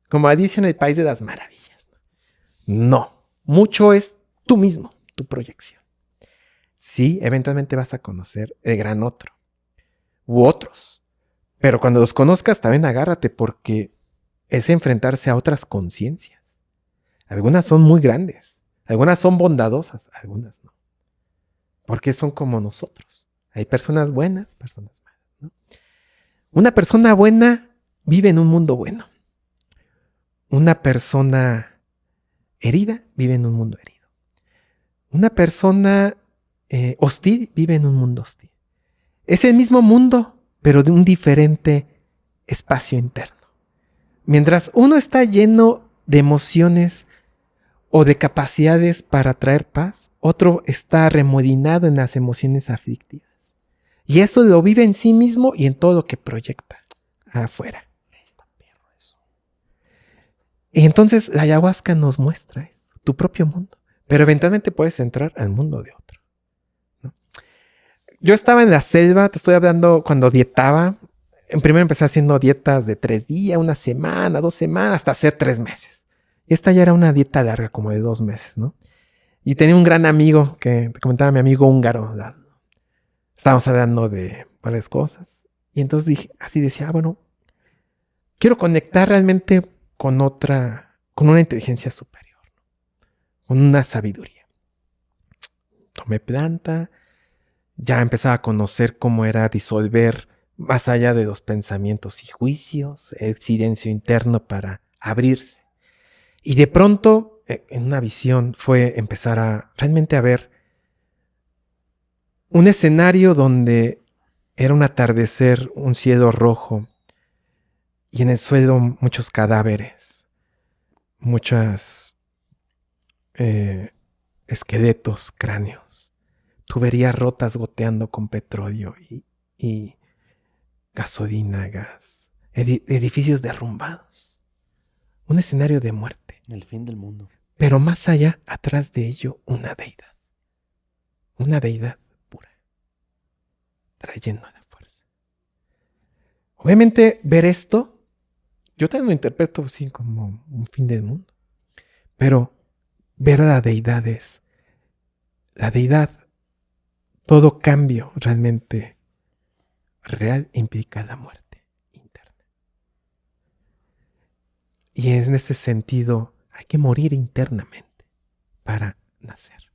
Como dice en el País de las Maravillas. No, mucho es tú mismo, tu proyección. Sí, eventualmente vas a conocer el gran otro u otros. Pero cuando los conozcas, también agárrate porque es enfrentarse a otras conciencias. Algunas son muy grandes, algunas son bondadosas, algunas no. Porque son como nosotros. Hay personas buenas, personas malas, ¿no? Una persona buena vive en un mundo bueno. Una persona herida vive en un mundo herido. Una persona hostil vive en un mundo hostil. Es el mismo mundo, pero de un diferente espacio interno. Mientras uno está lleno de emociones o de capacidades para traer paz, otro está arremolinado en las emociones aflictivas. Y eso lo vive en sí mismo y en todo lo que proyecta afuera. Está perro eso. Y entonces la ayahuasca nos muestra eso, tu propio mundo. Pero eventualmente puedes entrar al mundo de otro, ¿no? Yo estaba en la selva, te estoy hablando cuando dietaba. Primero empecé haciendo dietas de 3 días, 1 semana, 2 semanas, hasta hacer 3 meses. Y esta ya era una dieta larga, como de 2 meses, ¿no? Y tenía un gran amigo, que te comentaba, mi amigo húngaro. Estábamos hablando de varias cosas. Y entonces decía, bueno, quiero conectar realmente con una inteligencia superior, ¿no? Con una sabiduría. Tomé planta, ya empezaba a conocer cómo era disolver más allá de los pensamientos y juicios, el silencio interno para abrirse. Y de pronto, en una visión, fue empezar realmente a ver un escenario donde era un atardecer, un cielo rojo, y en el suelo muchos cadáveres, muchos esqueletos, cráneos, tuberías rotas goteando con petróleo y gasolina, gas, edificios derrumbados, un escenario de muerte. El fin del mundo. Pero más allá, atrás de ello, una deidad pura, trayendo la fuerza. Obviamente, ver esto, yo también lo interpreto así como un fin del mundo, pero ver a la deidad todo cambio realmente real implica la muerte interna. Y en ese sentido hay que morir internamente para nacer.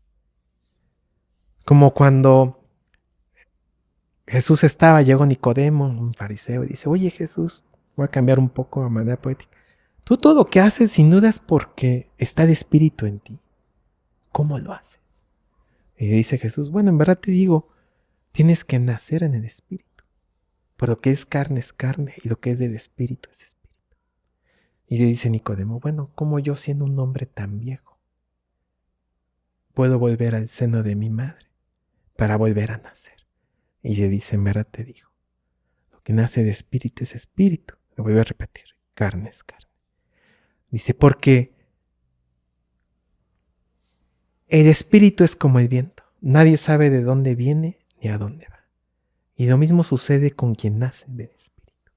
Como cuando Jesús llegó Nicodemo, un fariseo, y dice, oye Jesús, voy a cambiar un poco de manera poética. Tú todo lo que haces sin duda es porque está el Espíritu en ti. ¿Cómo lo haces? Y dice Jesús, bueno, en verdad te digo, tienes que nacer en el Espíritu. Pero lo que es carne, y lo que es del Espíritu es Espíritu. Y le dice Nicodemo, bueno, ¿cómo yo siendo un hombre tan viejo puedo volver al seno de mi madre para volver a nacer? Y le dice, en verdad te digo, lo que nace de espíritu es espíritu. Lo voy a repetir, carne es carne. Dice, porque el espíritu es como el viento. Nadie sabe de dónde viene ni a dónde va. Y lo mismo sucede con quien nace del espíritu.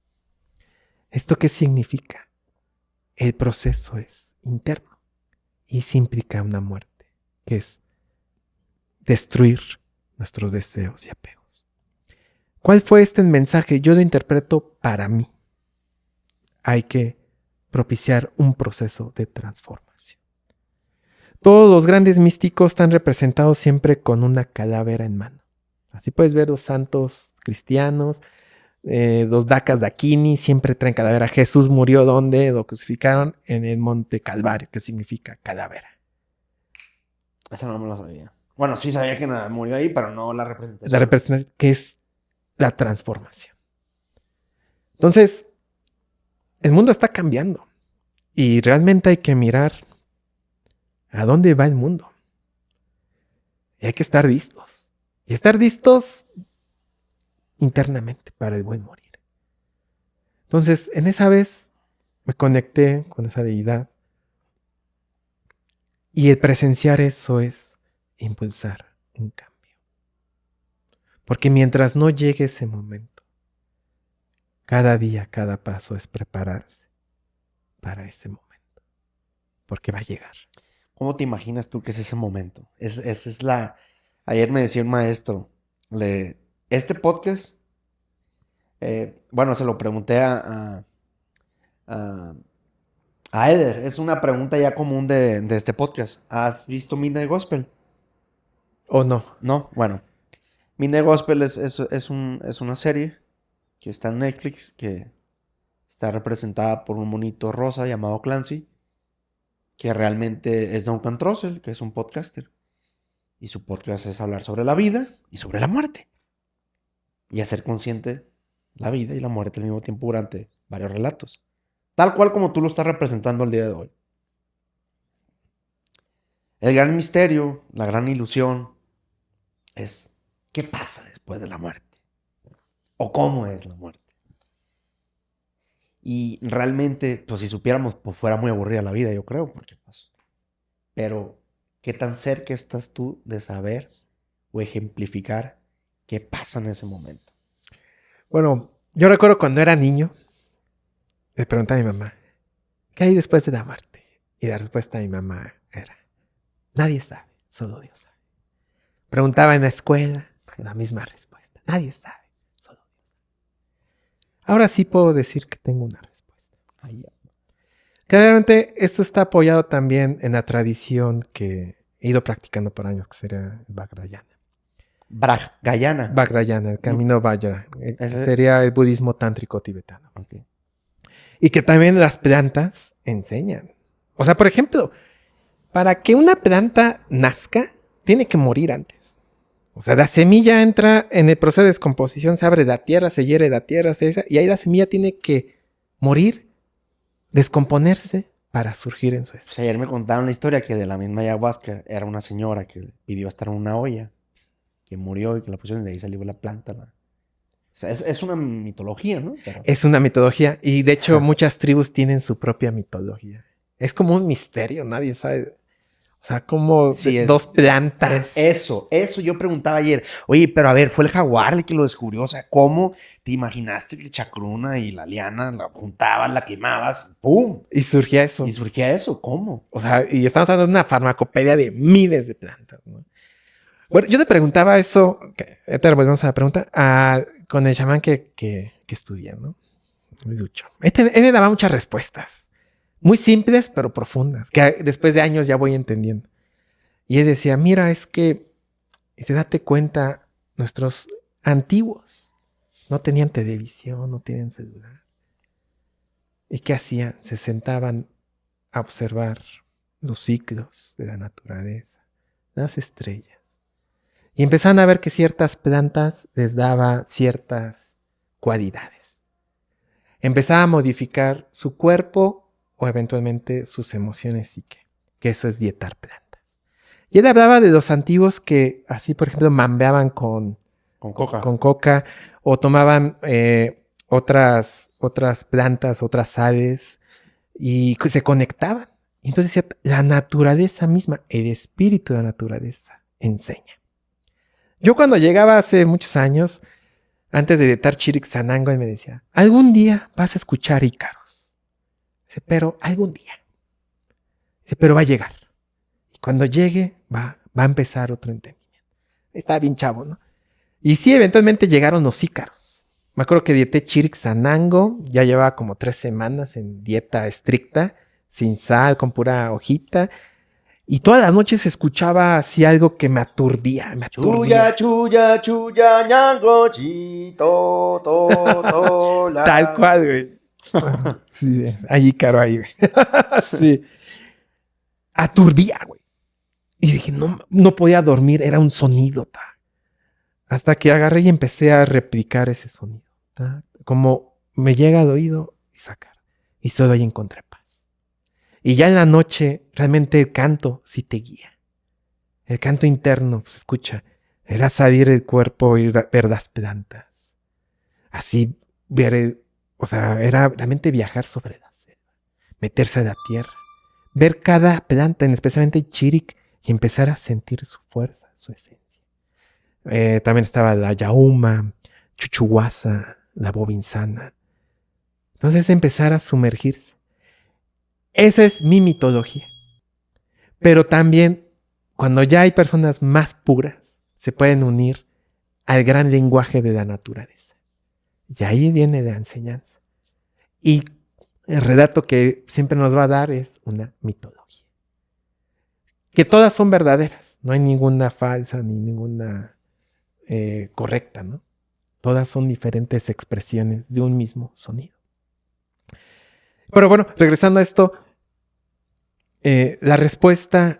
¿Esto qué significa? El proceso es interno y se implica una muerte, que es destruir nuestros deseos y apegos. ¿Cuál fue este mensaje? Yo lo interpreto para mí. Hay que propiciar un proceso de transformación. Todos los grandes místicos están representados siempre con una calavera en mano. Así puedes ver los santos cristianos, los Dacas de Aquini siempre traen calavera. Jesús murió ¿dónde? Lo crucificaron en el monte Calvario, que significa calavera. Esa no me la sabía. Bueno, sí sabía que murió ahí, pero no la representación. La representación que es la transformación. Entonces, el mundo está cambiando y realmente hay que mirar a dónde va el mundo. Y hay que estar listos. Y estar listos internamente para el buen morir. Entonces, en esa vez me conecté con esa deidad. Y el presenciar eso es impulsar un cambio. Porque mientras no llegue ese momento, cada día, cada paso es prepararse para ese momento. Porque va a llegar. ¿Cómo te imaginas tú que es ese momento? Esa es la... Ayer me decía un maestro, este podcast, bueno, se lo pregunté a, a Eder. Es una pregunta ya común de este podcast. ¿Has visto Midnight Gospel? ¿O no? No, bueno. Midnight Gospel es una serie que está en Netflix, que está representada por un monito rosa llamado Clancy, que realmente es Duncan Trussell, que es un podcaster. Y su podcast es hablar sobre la vida y sobre la muerte. Y hacer consciente la vida y la muerte al mismo tiempo durante varios relatos. Tal cual como tú lo estás representando el día de hoy. El gran misterio, la gran ilusión es ¿qué pasa después de la muerte? ¿O cómo es la muerte? Y realmente, pues si supiéramos, pues fuera muy aburrida la vida, yo creo. Porque, pues, pero, ¿qué tan cerca estás tú de saber o ejemplificar qué pasa en ese momento? Bueno, yo recuerdo cuando era niño, le pregunté a mi mamá, ¿qué hay después de la muerte? Y la respuesta de mi mamá era, nadie sabe, solo Dios sabe. Preguntaba en la escuela, la misma respuesta, nadie sabe, solo Dios sabe. Ahora sí puedo decir que tengo una respuesta. Claramente esto está apoyado también en la tradición que he ido practicando por años, que sería el Vajrayana. Vajrayana. Vajrayana, el camino Vajra, Ese- sería el budismo tántrico tibetano. Ok. Y que también las plantas enseñan. O sea, por ejemplo, para que una planta nazca, tiene que morir antes. O sea, la semilla entra en el proceso de descomposición, se abre la tierra, se hiere la tierra, y ahí la semilla tiene que morir, descomponerse para surgir en su Pues esencia. ayer me contaron la historia que de la misma ayahuasca era una señora que pidió estar en una olla, que murió y que la pusieron y de ahí salió la planta. O sea, es una mitología, ¿no? Pero... Es una mitología y de hecho Ajá. muchas tribus tienen su propia mitología. Es como un misterio, nadie sabe. O sea, como Sí, dos plantas. Eso yo preguntaba ayer. Oye, pero a ver, fue el jaguar el que lo descubrió. O sea, ¿cómo te imaginaste que Chacruna y la liana la juntabas, la quemabas, ¡pum! Y surgía eso. Y surgía eso, ¿cómo? O sea, y estamos hablando de una farmacopedia de miles de plantas, ¿no? Bueno, yo le preguntaba eso, ahorita volvemos a la pregunta, con el chamán que estudié, ¿no? El Lucho. Él me daba muchas respuestas, muy simples pero profundas, que después de años ya voy entendiendo. Y él decía, mira, es que, y se date cuenta, nuestros antiguos no tenían televisión, no tenían celular. ¿Y qué hacían? Se sentaban a observar los ciclos de la naturaleza, las estrellas. Y empezaron a ver que ciertas plantas les daba ciertas cualidades. Empezaba a modificar su cuerpo o eventualmente sus emociones psique, que eso es dietar plantas. Y él hablaba de los antiguos que así, por ejemplo, mambeaban con coca o tomaban otras plantas, otras aves y se conectaban. Y entonces decía, la naturaleza misma, el espíritu de la naturaleza enseña. Yo cuando llegaba hace muchos años, antes de dietar Chiricsanango, él me decía, algún día vas a escuchar ícaros. Dice, pero algún día. Dice, pero va a llegar. Y cuando llegue, va a empezar otro entendimiento. Estaba bien chavo, ¿no? Y sí, eventualmente llegaron los ícaros. Me acuerdo que dieté Chiricsanango, ya llevaba como 3 semanas en dieta estricta, sin sal, con pura hojita. Y todas las noches escuchaba así algo que me aturdía, Chuya, chuya, chuya, ñango, chito, to, la. Tal cual, güey. Sí, allí caro ahí, güey. Sí. Aturdía, güey. Y dije, no podía dormir, era un sonido, ta. Hasta que agarré y empecé a replicar ese sonido, ta. Como me llega al oído y sacar. Y solo ahí encontré paz. Y ya en la noche, realmente el canto sí te guía. El canto interno, pues escucha. Era salir del cuerpo y ver las plantas. Así ver, o sea, era realmente viajar sobre la selva, meterse a la tierra, ver cada planta, especialmente Chiric, y empezar a sentir su fuerza, su esencia. También estaba la yauma, chuchuhuasa, la bobinsana. Entonces empezar a sumergirse. Esa es mi mitología. Pero también, cuando ya hay personas más puras, se pueden unir al gran lenguaje de la naturaleza. Y ahí viene la enseñanza. Y el relato que siempre nos va a dar es una mitología. Que todas son verdaderas. No hay ninguna falsa ni ninguna correcta, ¿no? Todas son diferentes expresiones de un mismo sonido. Pero bueno, regresando a esto, la respuesta...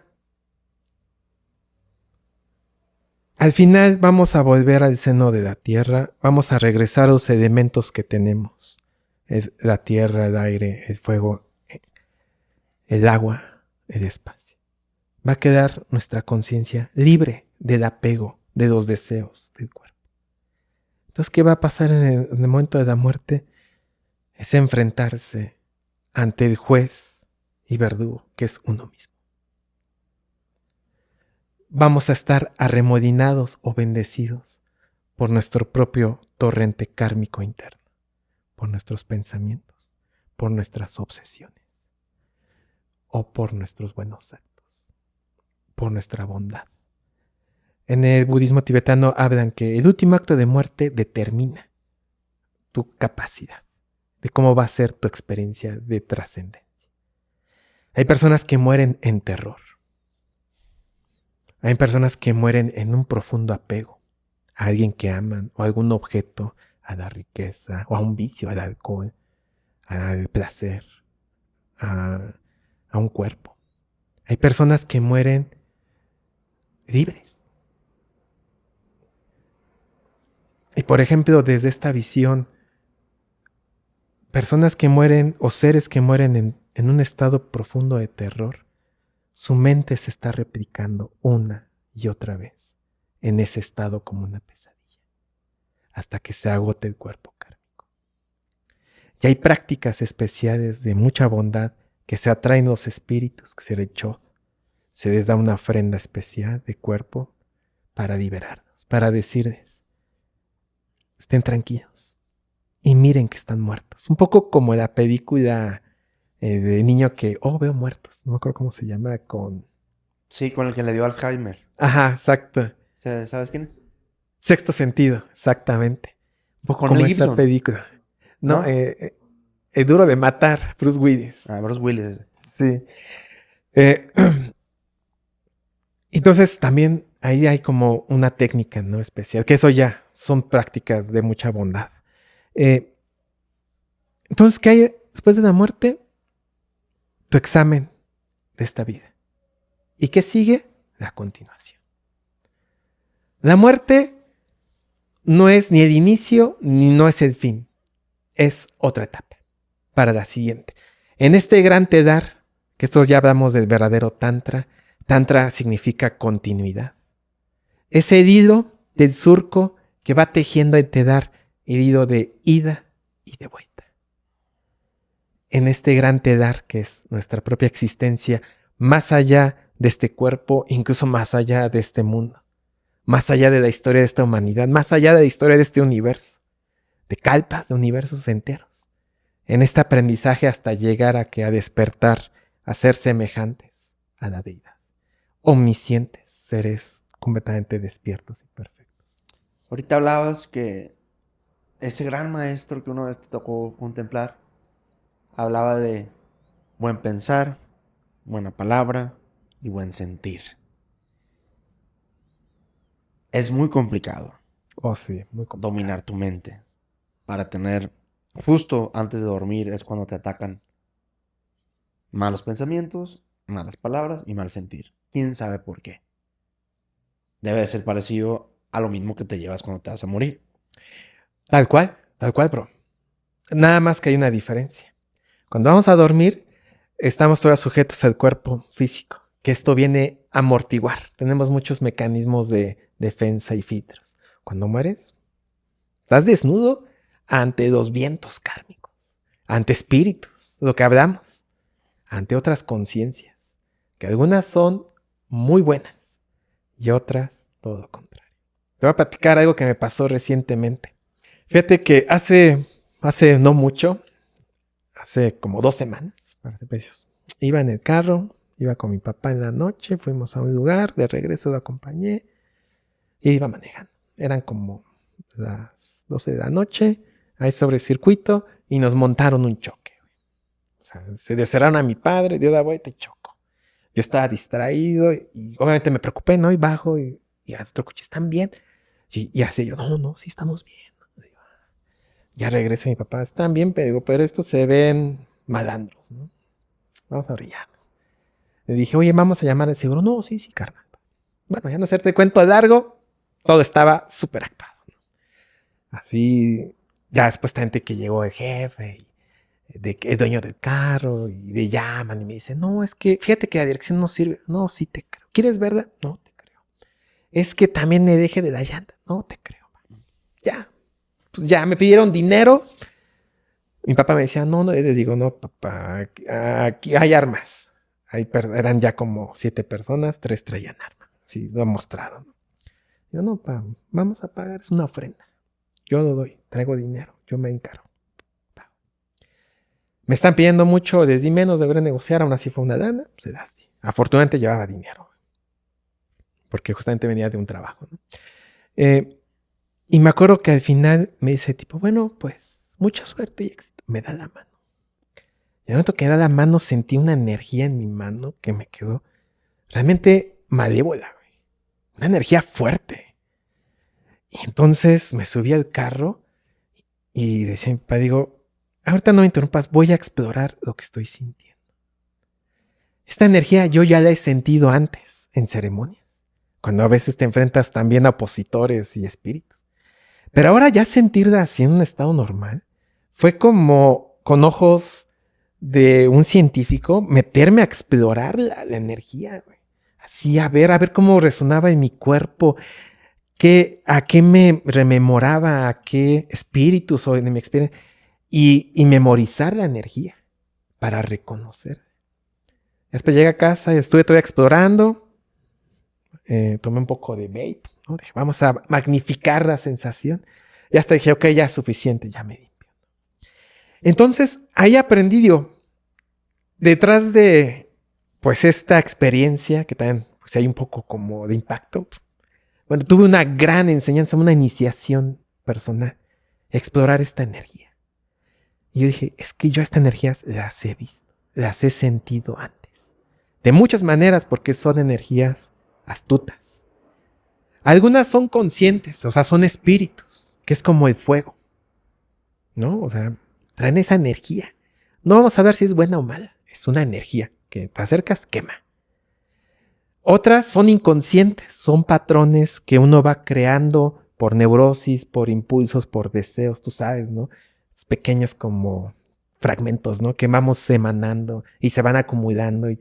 Al final vamos a volver al seno de la tierra, vamos a regresar a los elementos que tenemos. La tierra, el aire, el fuego, el agua, el espacio. Va a quedar nuestra conciencia libre del apego, de los deseos del cuerpo. Entonces, ¿qué va a pasar en el momento de la muerte? Es enfrentarse ante el juez y verdugo, que es uno mismo. Vamos a estar arremolinados o bendecidos por nuestro propio torrente kármico interno, por nuestros pensamientos, por nuestras obsesiones o por nuestros buenos actos, por nuestra bondad. En el budismo tibetano hablan que el último acto de muerte determina tu capacidad, de cómo va a ser tu experiencia de trascendencia. Hay personas que mueren en terror. Hay personas que mueren en un profundo apego a alguien que aman o a algún objeto, a la riqueza o a un vicio, al alcohol, al placer, a un cuerpo. Hay personas que mueren libres. Y por ejemplo, desde esta visión, personas que mueren o seres que mueren en un estado profundo de terror, su mente se está replicando una y otra vez en ese estado como una pesadilla, hasta que se agote el cuerpo kármico. Y hay prácticas especiales de mucha bondad que se atraen los espíritus, que se les da una ofrenda especial de cuerpo para liberarnos, para decirles, estén tranquilos y miren que están muertos. Un poco como la película de niño que, veo muertos, no me acuerdo cómo se llama, con... Sí, con el que le dio Alzheimer. Ajá, exacto. ¿Sabes quién? Sexto Sentido, exactamente. Un poco Con como Mel esa Gibson. película. No, ¿No? El Duro de Matar, Bruce Willis. Bruce Willis. Sí. Entonces también ahí hay como una técnica, ¿no? Especial, que eso ya son prácticas de mucha bondad. Entonces, ¿qué hay después de la muerte? Tu examen de esta vida. ¿Y qué sigue? La continuación. La muerte no es ni el inicio ni no es el fin. Es otra etapa para la siguiente. En este gran Tedar, que estos ya hablamos del verdadero Tantra, Tantra significa continuidad. Ese hilo del surco que va tejiendo el Tedar, hilo de ida y de vuelta. En este gran Tedar, que es nuestra propia existencia, más allá de este cuerpo, incluso más allá de este mundo, más allá de la historia de esta humanidad, más allá de la historia de este universo, de kalpas, de universos enteros. En este aprendizaje hasta llegar a despertar, a ser semejantes a la deidad. Omniscientes, seres completamente despiertos y perfectos. Ahorita hablabas que ese gran maestro que una vez te tocó contemplar hablaba de buen pensar, buena palabra y buen sentir. Es muy complicado Sí, muy complicado. dominar tu mente para tener, justo antes de dormir es cuando te atacan malos pensamientos, malas palabras y mal sentir. ¿Quién sabe por qué? Debe de ser parecido a lo mismo que te llevas cuando te vas a morir. Tal cual, bro. Nada más que hay una diferencia. Cuando vamos a dormir, estamos todos sujetos al cuerpo físico, que esto viene a amortiguar. Tenemos muchos mecanismos de defensa y filtros. Cuando mueres, estás desnudo ante los vientos kármicos, ante espíritus, lo que hablamos, ante otras conciencias, que algunas son muy buenas y otras todo lo contrario. Te voy a platicar algo que me pasó recientemente. Fíjate que hace no mucho, hace como 2 semanas, iba en el carro, iba con mi papá en la noche, fuimos a un lugar, de regreso lo acompañé y iba manejando. Eran como las 12 de la noche, ahí sobre el circuito, y nos montaron un choque. O sea, se descerraron a mi padre, dio la vuelta y chocó. Yo estaba distraído y obviamente me preocupé, ¿no? Y bajo y al otro coche, ¿están bien? Y así yo, no, sí estamos bien. Ya regreso a mi papá, están bien, pero estos se ven malandros, ¿no? Vamos a brillarnos. Le dije, oye, vamos a llamar al seguro. No, sí, carnal. Bueno, ya no hacerte cuento largo, todo estaba súper actuado, ¿no? Así, ya después gente que llegó el jefe, el dueño del carro, y le llaman y me dicen, no, es que fíjate que la dirección no sirve. No, sí te creo. ¿Quieres verla? No te creo. Es que también me deje de la llanta. No te creo. Ya, pues ya me pidieron dinero. Mi papá me decía, no, les digo, no, papá, aquí hay armas. Eran ya como 7 personas, 3 traían armas. Sí, lo mostraron. Yo, no, papá, vamos a pagar, es una ofrenda. Yo lo doy, traigo dinero, yo me encargo. Me están pidiendo mucho, les di menos, logré negociar, aún así fue una lana, se las di. Afortunadamente llevaba dinero, porque justamente venía de un trabajo, ¿no? Y me acuerdo que al final me dice tipo, bueno, pues mucha suerte y éxito. Me da la mano. Y al momento que me da la mano sentí una energía en mi mano que me quedó realmente malévola, güey. Una energía fuerte. Y entonces me subí al carro y decía mi papá, digo, ahorita no me interrumpas, voy a explorar lo que estoy sintiendo. Esta energía yo ya la he sentido antes en ceremonias, cuando a veces te enfrentas también a opositores y espíritus. Pero ahora ya sentirla así en un estado normal fue como con ojos de un científico meterme a explorar la energía, güey. Así a ver cómo resonaba en mi cuerpo, a qué me rememoraba, a qué espíritus o de mi experiencia, y memorizar la energía para reconocer. Después llegué a casa y estuve todavía explorando, tomé un poco de vape, ¿no? Dije, vamos a magnificar la sensación. Y hasta dije, ok, ya es suficiente, ya me limpio. Entonces, ahí aprendí, detrás de, pues, esta experiencia, que también, pues, hay un poco como de impacto. Bueno, tuve una gran enseñanza, una iniciación personal, explorar esta energía. Y yo dije, es que yo estas energías las he visto, las he sentido antes. De muchas maneras, porque son energías astutas. Algunas son conscientes, o sea, son espíritus, que es como el fuego, ¿no? O sea, traen esa energía. No vamos a ver si es buena o mala, es una energía que te acercas, quema. Otras son inconscientes, son patrones que uno va creando por neurosis, por impulsos, por deseos, tú sabes, ¿no? Es pequeños como fragmentos, ¿no? Que vamos emanando y se van acumulando y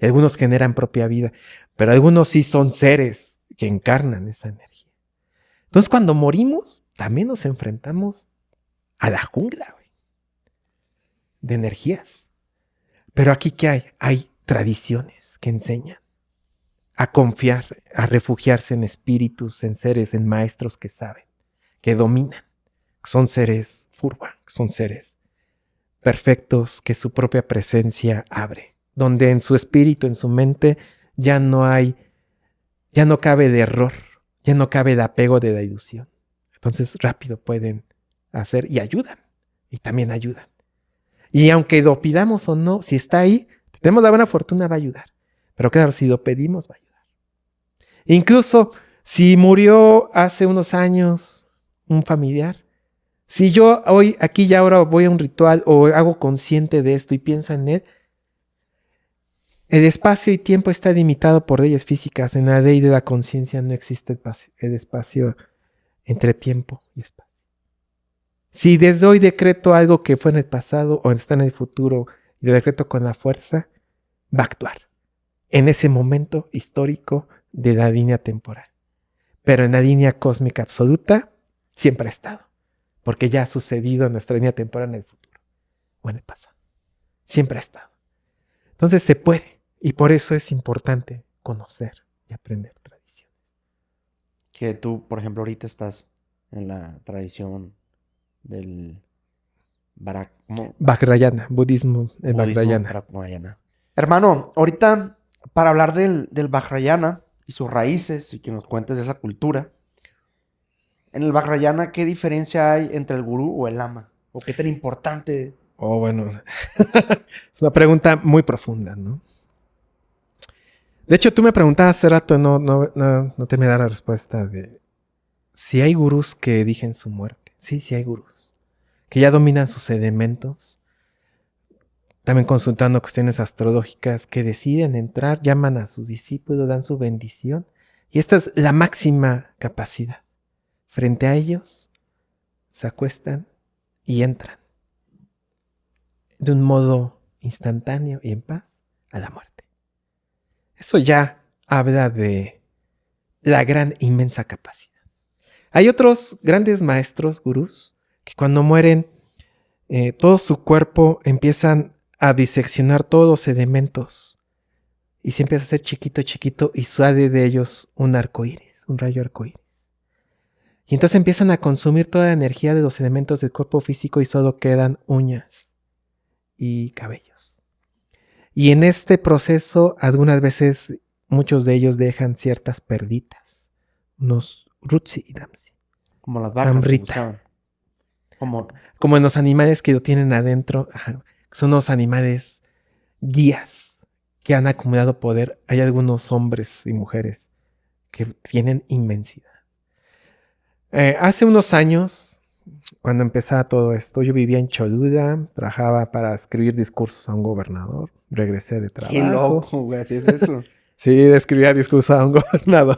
algunos generan propia vida, pero algunos sí son seres que encarnan esa energía. Entonces, cuando morimos, también nos enfrentamos a la jungla, güey, de energías. Pero aquí, ¿qué hay? Hay tradiciones que enseñan a confiar, a refugiarse en espíritus, en seres, en maestros que saben, que dominan. Son seres furba, son seres perfectos que su propia presencia abre, donde en su espíritu, en su mente, ya no cabe de error, ya no cabe de apego, de la ilusión. Entonces rápido pueden hacer y ayudan, y también ayudan. Y aunque lo pidamos o no, si está ahí, tenemos la buena fortuna, va a ayudar. Pero claro, si lo pedimos, va a ayudar. Incluso si murió hace unos años un familiar, si yo hoy, aquí y ahora voy a un ritual o hago consciente de esto y pienso en él, el espacio y tiempo está limitado por leyes físicas. En la ley de la conciencia no existe el espacio entre tiempo y espacio. Si desde hoy decreto algo que fue en el pasado o está en el futuro y lo decreto con la fuerza, va a actuar. en ese momento histórico de la línea temporal. Pero en la línea cósmica absoluta siempre ha estado, porque ya ha sucedido en nuestra línea temporal en el futuro o en el pasado. Siempre ha estado. Entonces se puede, y por eso es importante conocer y aprender tradiciones. Que tú, por ejemplo, ahorita estás en la tradición del Vajrayana, budismo, el budismo Vajrayana. Vajrayana. Hermano, ahorita para hablar del Vajrayana y sus raíces y que nos cuentes de esa cultura, en el Vajrayana, ¿qué diferencia hay entre el gurú o el lama? ¿O qué tan importante? Oh, bueno, es una pregunta muy profunda, ¿no? De hecho, tú me preguntabas hace rato, no te me da la respuesta de si hay gurús que eligen su muerte. Sí, sí hay gurús que ya dominan sus elementos, también consultando cuestiones astrológicas, que deciden entrar, llaman a sus discípulos, dan su bendición. Y esta es la máxima capacidad. Frente a ellos, se acuestan y entran de un modo instantáneo y en paz a la muerte. Eso ya habla de la gran, inmensa capacidad. Hay otros grandes maestros, gurús, que cuando mueren, todo su cuerpo empiezan a diseccionar todos los elementos y se empieza a hacer chiquito, chiquito y sale de ellos un arco iris, un rayo arco iris. Y entonces empiezan a consumir toda la energía de los elementos del cuerpo físico y solo quedan uñas y cabellos. Y en este proceso, algunas veces, muchos de ellos dejan ciertas perditas, unos rutsi y damsi. Como las vacas que Amrita. buscaban. Como en los animales que lo tienen adentro, son los animales guías que han acumulado poder. Hay algunos hombres y mujeres que tienen inmensidad. Hace unos años, cuando empezaba todo esto, yo vivía en Cholula, trabajaba para escribir discursos a un gobernador, regresé de trabajo. Qué loco, güey, así es eso. Sí, escribía discursos a un gobernador.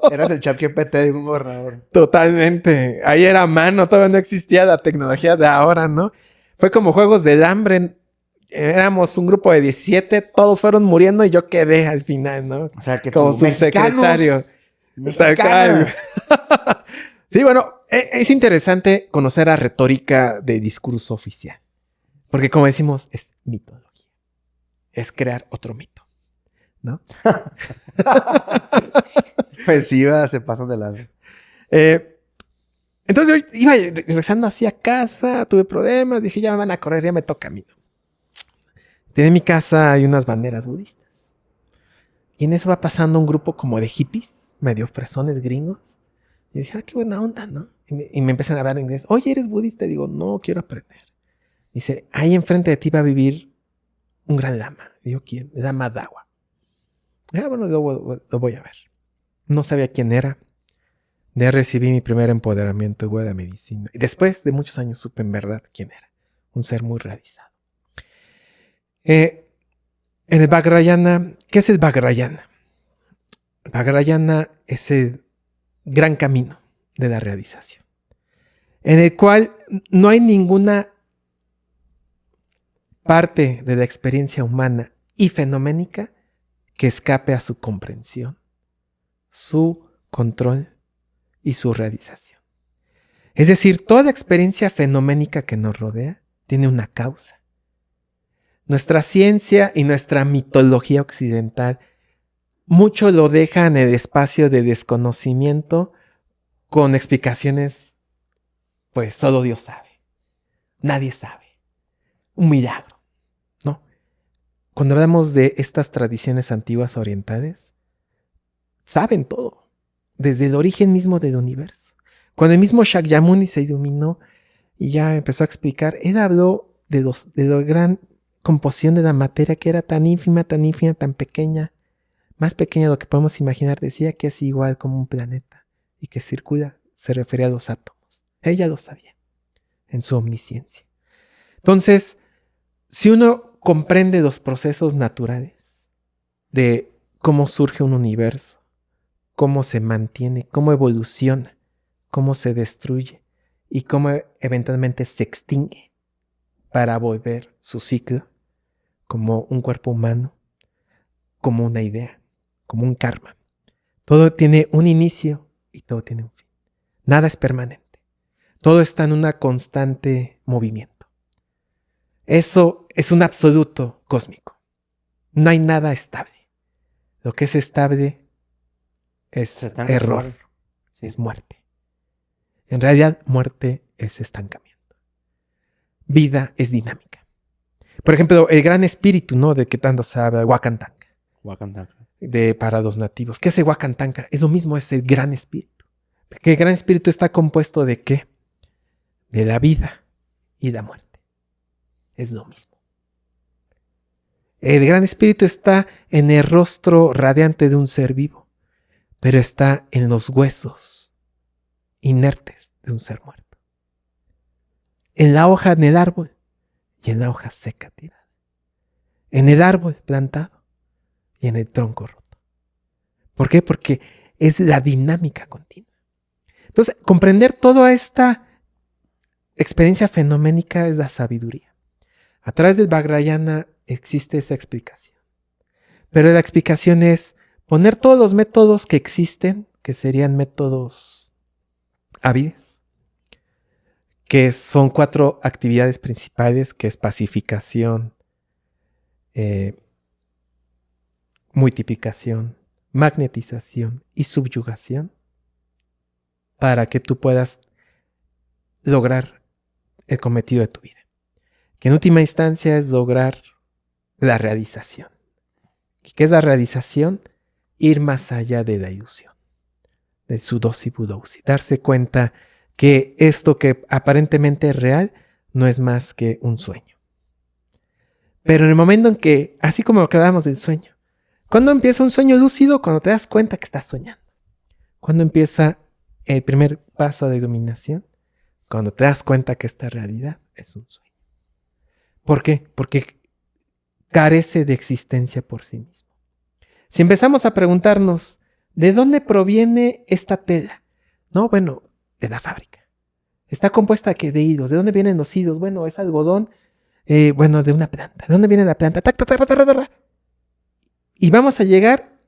Eras el chat GPT de un gobernador. Totalmente. Ahí era a mano, todavía no existía la tecnología de ahora, ¿no? Fue como Juegos del Hambre. Éramos un grupo de 17, todos fueron muriendo y yo quedé al final, ¿no? O sea, que como tú, subsecretario. mexicanas. Sí, bueno, es interesante conocer la retórica de discurso oficial. Porque como decimos, es mitología. Es crear otro mito, ¿no? Pues sí, se pasan de lanza. Entonces yo iba regresando así a casa, tuve problemas, dije, ya me van a correr, ya me toca a mí. En mi casa hay unas banderas budistas. Y en eso va pasando un grupo como de hippies, medio fresones gringos. Y dije, qué buena onda, ¿no? Y me empiezan a hablar en inglés. Oye, ¿eres budista? Y digo, no, quiero aprender. Dice, ahí enfrente de ti va a vivir un gran lama. Y digo, ¿quién? Lama Dawa. Bueno, lo voy a ver. No sabía quién era. De ahí recibí mi primer empoderamiento de la medicina. Y después de muchos años supe en verdad quién era. Un ser muy realizado. En el Vajrayana, ¿qué es el Vajrayana? El Vajrayana es el gran camino de la realización, en el cual no hay ninguna parte de la experiencia humana y fenoménica que escape a su comprensión, su control y su realización. Es decir, toda experiencia fenoménica que nos rodea tiene una causa. Nuestra ciencia y nuestra mitología occidental mucho lo deja en el espacio de desconocimiento con explicaciones, pues solo Dios sabe. Nadie sabe. Un milagro, ¿no? Cuando hablamos de estas tradiciones antiguas orientales, saben todo, desde el origen mismo del universo. Cuando el mismo Shakyamuni se iluminó y ya empezó a explicar, él habló de la gran composición de la materia que era tan ínfima, tan pequeña, más pequeña de lo que podemos imaginar. Decía que es igual como un planeta y que circula, se refería a los átomos. Ella lo sabía en su omnisciencia. Entonces, si uno comprende los procesos naturales de cómo surge un universo, cómo se mantiene, cómo evoluciona, cómo se destruye y cómo eventualmente se extingue para volver su ciclo, como un cuerpo humano, como una idea, como un karma. Todo tiene un inicio y todo tiene un fin. Nada es permanente. Todo está en una constante movimiento. Eso es un absoluto cósmico. No hay nada estable. Lo que es estable es error, Sí. es muerte. En realidad, muerte es estancamiento. Vida es dinámica. Por ejemplo, el gran espíritu, ¿no? De que tanto se habla, Wakantanka. Wakantanka. Para los nativos. ¿Qué es el Wakantanka? Es lo mismo, es el gran espíritu. Que el gran espíritu está compuesto ¿de qué? De la vida y la muerte. Es lo mismo. El gran espíritu está en el rostro radiante de un ser vivo, pero está en los huesos inertes de un ser muerto. En la hoja en el árbol y en la hoja seca tirada. En el árbol plantado y en el tronco roto. ¿Por qué? Porque es la dinámica continua. Entonces, comprender toda esta experiencia fenoménica es la sabiduría. A través del Vajrayana existe esa explicación. Pero la explicación es poner todos los métodos que existen, que serían métodos hábiles, que son 4 actividades principales, que es pacificación, multiplicación, magnetización y subyugación, para que tú puedas lograr el cometido de tu vida. Que en última instancia es lograr la realización. ¿Qué es la realización? Ir más allá de la ilusión, del sudosi budousi. Darse cuenta que esto que aparentemente es real no es más que un sueño. Pero en el momento en que, así como lo que hablábamos del sueño, ¿cuándo empieza un sueño lúcido? Cuando te das cuenta que estás soñando. ¿Cuándo empieza el primer paso de iluminación? Cuando te das cuenta que esta realidad es un sueño. ¿Por qué? Porque carece de existencia por sí mismo. Si empezamos a preguntarnos, ¿de dónde proviene esta tela? No, bueno, de la fábrica. Está compuesta de hilos. ¿De dónde vienen los hilos? Bueno, es algodón, de una planta. ¿De dónde viene la planta? Y vamos a llegar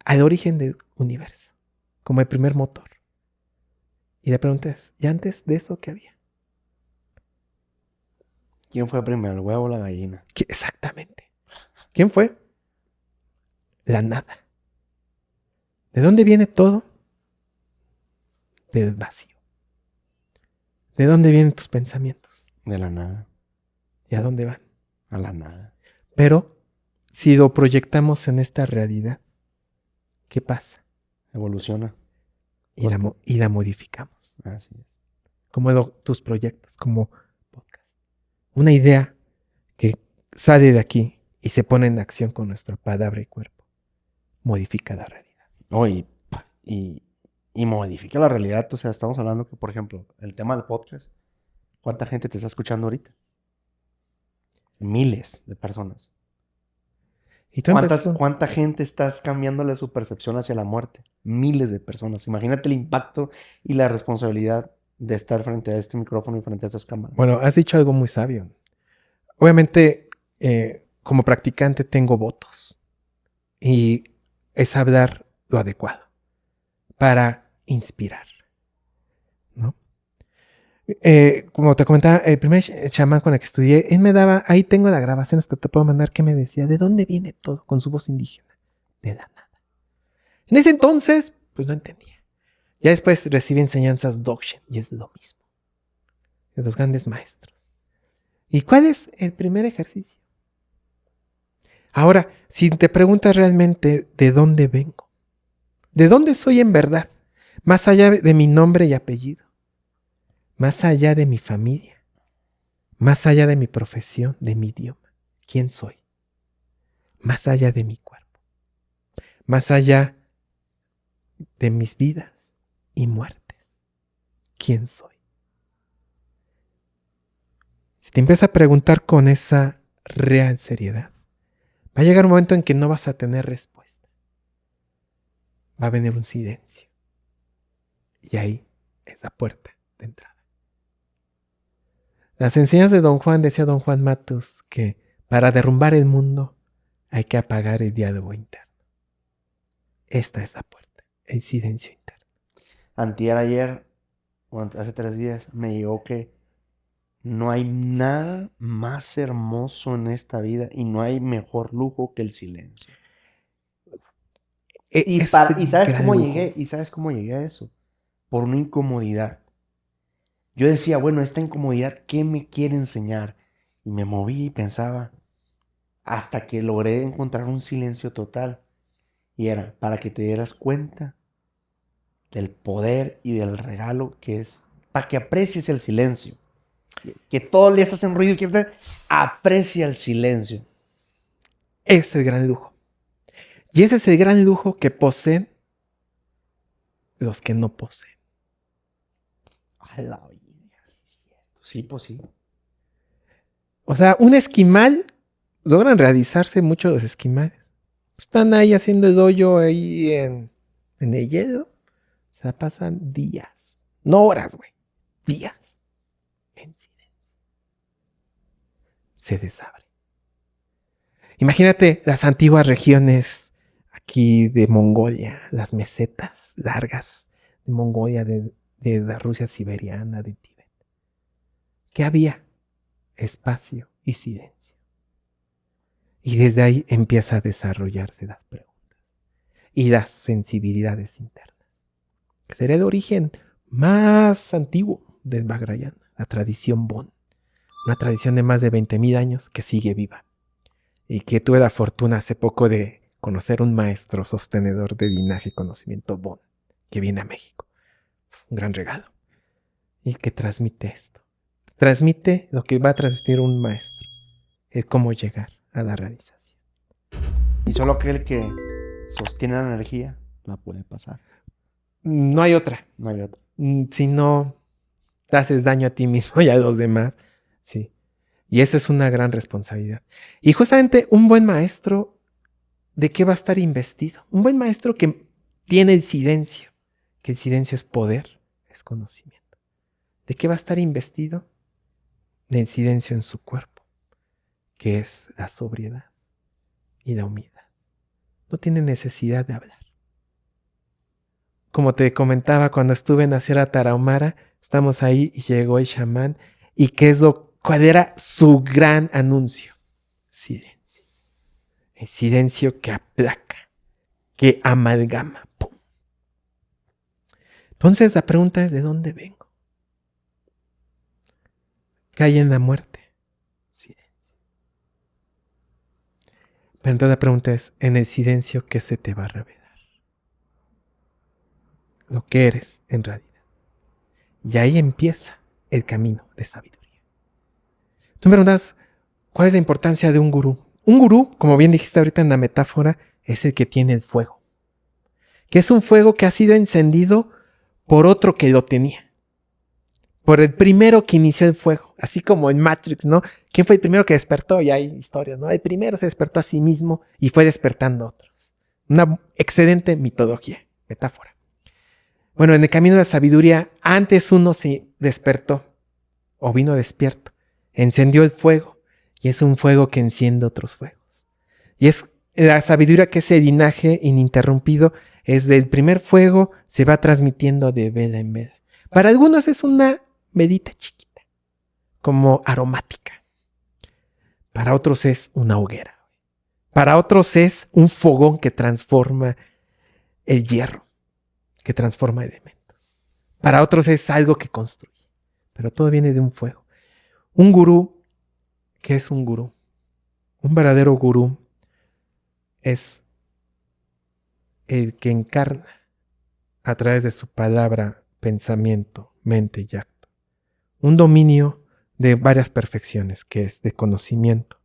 al origen del universo, como el primer motor. Y la pregunta es, ¿y antes de eso qué había? ¿Quién fue primero, el huevo o la gallina? Exactamente. ¿Quién fue? La nada. ¿De dónde viene todo? Del vacío. ¿De dónde vienen tus pensamientos? De la nada. ¿Y a dónde van? A la nada. Pero si lo proyectamos en esta realidad, ¿qué pasa? Evoluciona. Y la modificamos. Así es. Como tus proyectos, como podcast. Una idea que sale de aquí y se pone en acción con nuestra palabra y cuerpo, modifica la realidad. No, y modifica la realidad. O sea, estamos hablando que, por ejemplo, el tema del podcast, ¿cuánta gente te está escuchando ahorita? Miles de personas. ¿Y tú ¿Cuánta gente estás cambiándole su percepción hacia la muerte? Miles de personas. Imagínate el impacto y la responsabilidad de estar frente a este micrófono y frente a estas cámaras. Bueno, has dicho algo muy sabio. Obviamente, como practicante tengo votos. Y es hablar lo adecuado para inspirar, ¿no? Como te comentaba, el primer chamán con el que estudié, él me daba, ahí tengo la grabación, hasta te puedo mandar, que me decía, ¿de dónde viene todo? Con su voz indígena. De la nada. En ese entonces, pues no entendía. Ya después recibí enseñanzas Dzogchen y es lo mismo. De los grandes maestros. ¿Y cuál es el primer ejercicio? Ahora, si te preguntas realmente de dónde vengo, de dónde soy en verdad, más allá de mi nombre y apellido, más allá de mi familia, más allá de mi profesión, de mi idioma, ¿quién soy? Más allá de mi cuerpo, más allá de mis vidas y muertes, ¿quién soy? Si te empiezas a preguntar con esa real seriedad, va a llegar un momento en que no vas a tener respuesta. Va a venir un silencio. Y ahí es la puerta de entrada. Las enseñanzas de Don Juan, decía Don Juan Matus, que para derrumbar el mundo hay que apagar el diálogo interno. Esta es la puerta, el silencio interno. Antier, ayer, o hace 3 días, me llegó que no hay nada más hermoso en esta vida y no hay mejor lujo que el silencio. ¿Y sabes cómo llegué? ¿Y sabes cómo llegué a eso? Por una incomodidad. Yo decía, bueno, esta incomodidad, ¿qué me quiere enseñar? Y me moví y pensaba, hasta que logré encontrar un silencio total. Y era para que te dieras cuenta del poder y del regalo que es, para que aprecies el silencio. Que todos les hacen ruido y que aprecia el silencio. Ese es el gran lujo. Y ese es el gran lujo que poseen los que no poseen. A la vida, sí, pues sí. O sea, un esquimal, logran realizarse muchos los esquimales. Están ahí haciendo el hoyo ahí en el hielo. O sea, pasan días. No horas, güey. Días. En silencio. Se desabre. Imagínate las antiguas regiones aquí de Mongolia, las mesetas largas de Mongolia, de la Rusia siberiana, de Tíbet. ¿Qué había? Espacio y silencio. Y desde ahí empieza a desarrollarse las preguntas y las sensibilidades internas. Que será el origen más antiguo del Vajrayana, la tradición Bon. Una tradición de más de 20,000 años que sigue viva. Y que tuve la fortuna hace poco de conocer un maestro sostenedor de linaje y conocimiento Bon, que viene a México. Un gran regalo. Y que transmite esto. Transmite lo que va a transmitir un maestro. Es cómo llegar a la realización. Y solo aquel que sostiene la energía la puede pasar. No hay otra. No hay otra. Si no te haces daño a ti mismo y a los demás, sí. Y eso es una gran responsabilidad. Y justamente un buen maestro, ¿de qué va a estar investido? Un buen maestro que tiene el silencio, que el silencio es poder, es conocimiento. ¿De qué va a estar investido? Del silencio en su cuerpo, que es la sobriedad y la humildad. No tiene necesidad de hablar. Como te comentaba, cuando estuve en la Sierra Tarahumara, estamos ahí y llegó el chamán. ¿Y cuál era su gran anuncio? Silencio. El silencio que aplaca, que amalgama. ¡Pum! Entonces la pregunta es, ¿de dónde vengo? ¿Qué hay en la muerte? Silencio. Pero entonces la pregunta es, ¿en el silencio qué se te va a revelar? Lo que eres en realidad. Y ahí empieza el camino de sabiduría. Tú me preguntas, ¿cuál es la importancia de un gurú? Un gurú, como bien dijiste ahorita en la metáfora, es el que tiene el fuego. Que es un fuego que ha sido encendido por otro que lo tenía. Por el primero que inició el fuego. Así como en Matrix, ¿no? ¿Quién fue el primero que despertó? Y hay historias, ¿no? El primero se despertó a sí mismo y fue despertando a otros. Una excelente mitología, metáfora. Bueno, en el camino de la sabiduría, antes uno se despertó o vino despierto, encendió el fuego y es un fuego que enciende otros fuegos. Y es la sabiduría que ese linaje ininterrumpido es del primer fuego, se va transmitiendo de vela en vela. Para algunos es una velita chiquita, como aromática. Para otros es una hoguera. Para otros es un fogón que transforma el hierro, que transforma elementos. Para otros es algo que construye. Pero todo viene de un fuego. Un gurú, ¿qué es un gurú? Un verdadero gurú es el que encarna a través de su palabra, pensamiento, mente y acto un dominio de varias perfecciones, que es de conocimiento,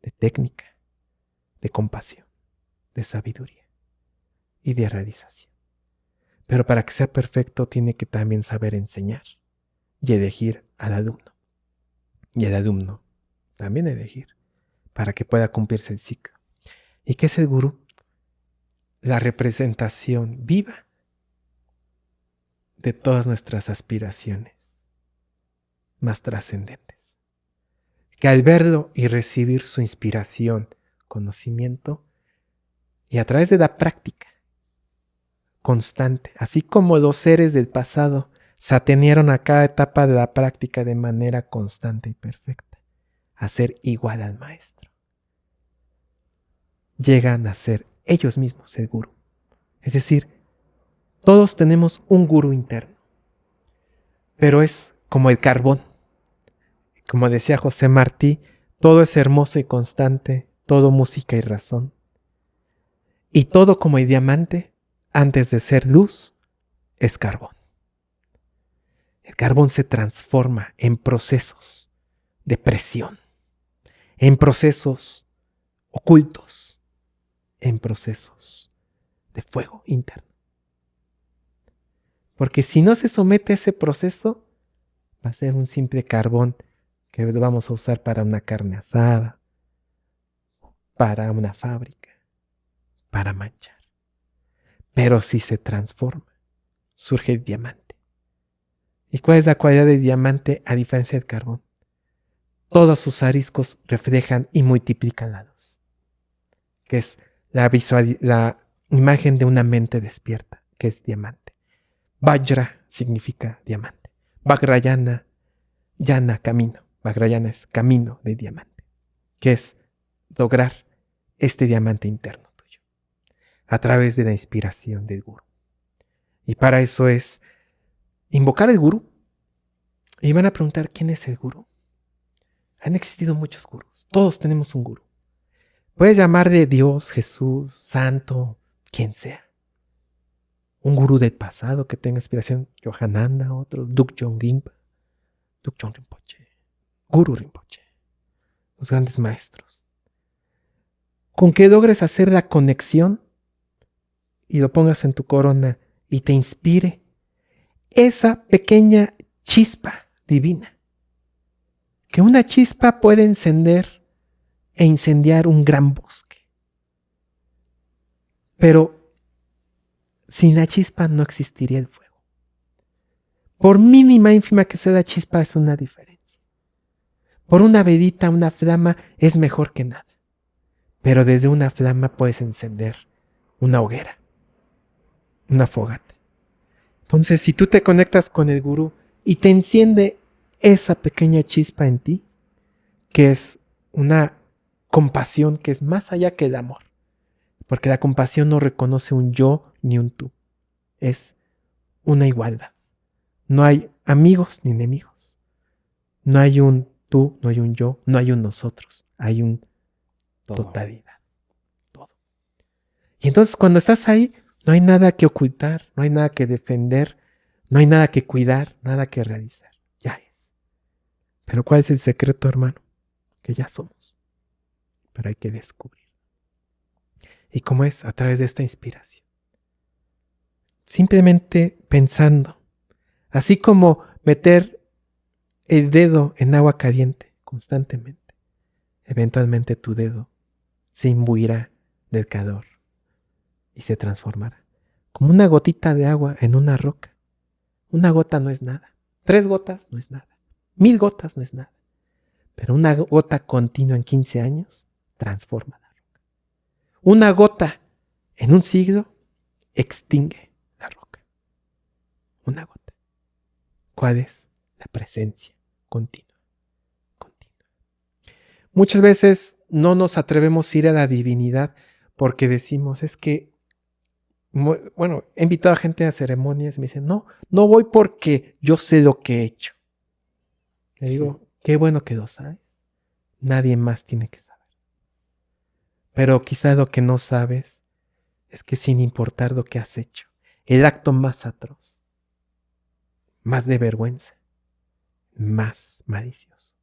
de técnica, de compasión, de sabiduría y de realización. Pero para que sea perfecto tiene que también saber enseñar y elegir al alumno. Y el alumno también elegir para que pueda cumplirse el ciclo. ¿Y qué es el gurú? La representación viva de todas nuestras aspiraciones más trascendentes. Que al verlo y recibir su inspiración conocimiento y a través de la práctica constante, así como los seres del pasado se atenieron a cada etapa de la práctica de manera constante y perfecta, a ser igual al maestro. Llegan a ser ellos mismos el gurú. Es decir, todos tenemos un gurú interno, pero es como el carbón. Como decía José Martí, todo es hermoso y constante, todo música y razón. Y todo como el diamante, antes de ser luz, es carbón. El carbón se transforma en procesos de presión, en procesos ocultos, en procesos de fuego interno. Porque si no se somete a ese proceso, va a ser un simple carbón que vamos a usar para una carne asada, para una fábrica, para manchar. Pero si se transforma, surge el diamante. ¿Y cuál es la cualidad del diamante a diferencia del carbón? Todos sus ariscos reflejan y multiplican la luz, que es la imagen de una mente despierta, que es diamante. Vajra significa diamante. Vajrayana, yana, camino. Vajrayana es camino de diamante, que es lograr este diamante interno tuyo a través de la inspiración del gurú. Y para eso es invocar al gurú. Y van a preguntar, ¿quién es el gurú? Han existido muchos gurús. Todos tenemos un gurú. Puedes llamar de Dios, Jesús, Santo, quien sea. Un gurú del pasado que tenga inspiración, Yohananda, otros, Dukjong Rinpoche, Guru Rinpoche, los grandes maestros. Con que logres hacer la conexión y lo pongas en tu corona y te inspire esa pequeña chispa divina. Que una chispa puede encender e incendiar un gran bosque. Pero sin la chispa no existiría el fuego. Por mínima, ínfima que sea la chispa, es una diferencia. Por una velita, una flama es mejor que nada. Pero desde una flama puedes encender una hoguera, una fogata. Entonces, si tú te conectas con el gurú y te enciende esa pequeña chispa en ti, que es una compasión que es más allá que el amor. Porque la compasión no reconoce un yo ni un tú. Es una igualdad. No hay amigos ni enemigos. No hay un tú, no hay un yo, no hay un nosotros. Hay un totalidad. Todo. Y entonces cuando estás ahí, no hay nada que ocultar, no hay nada que defender, no hay nada que cuidar, nada que realizar. Ya es. Pero ¿cuál es el secreto, hermano? Que ya somos. Pero hay que descubrir. ¿Y cómo es? A través de esta inspiración. Simplemente pensando. Así como meter el dedo en agua caliente constantemente. Eventualmente tu dedo se imbuirá del calor y se transformará. Como una gotita de agua en una roca. Una gota no es nada. 3 gotas no es nada. 1000 gotas no es nada. Pero una gota continua en 15 años transforma la roca. Una gota en un siglo extingue la roca. Una gota. ¿Cuál es? La presencia continua. Continua. Muchas veces no nos atrevemos a ir a la divinidad porque decimos, es que, bueno, he invitado a gente a ceremonias y me dicen, no voy porque yo sé lo que he hecho. Le digo, qué bueno que lo sabes. Nadie más tiene que saber. Pero quizá lo que no sabes es que sin importar lo que has hecho, el acto más atroz, más de vergüenza, más malicioso,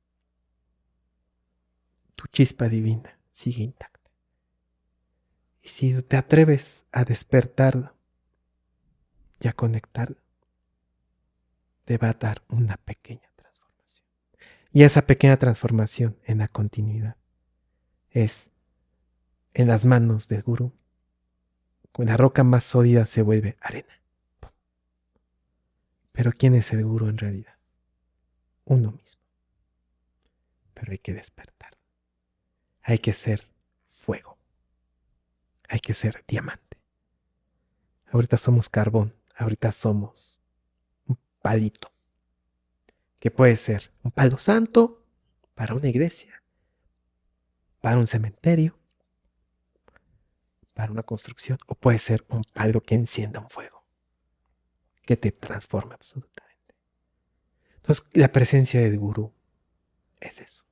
tu chispa divina sigue intacta. Y si te atreves a despertarlo y a conectarlo, te va a dar una pequeña transformación. Y esa pequeña transformación en la continuidad es en las manos del gurú. Cuando la roca más sólida se vuelve arena. Pero ¿quién es el gurú en realidad? Uno mismo. Pero hay que despertar. Hay que ser fuego. hay que ser diamante. Ahorita somos carbón, ahorita somos un palito, que puede ser un palo santo para una iglesia, para un cementerio, para una construcción, o puede ser un palo que encienda un fuego, que te transforma absolutamente. Entonces, la presencia del gurú es eso.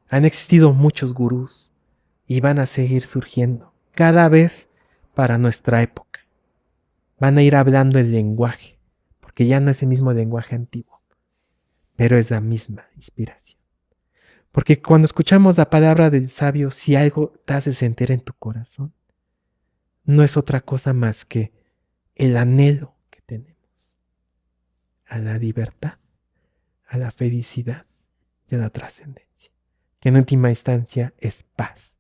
Han existido muchos gurús y van a seguir surgiendo, cada vez para nuestra época. Van a ir hablando el lenguaje, porque ya no es el mismo lenguaje antiguo, pero es la misma inspiración. Porque cuando escuchamos la palabra del sabio, si algo te hace sentir en tu corazón, no es otra cosa más que el anhelo que tenemos a la libertad, a la felicidad y a la trascendencia, que en última instancia es paz.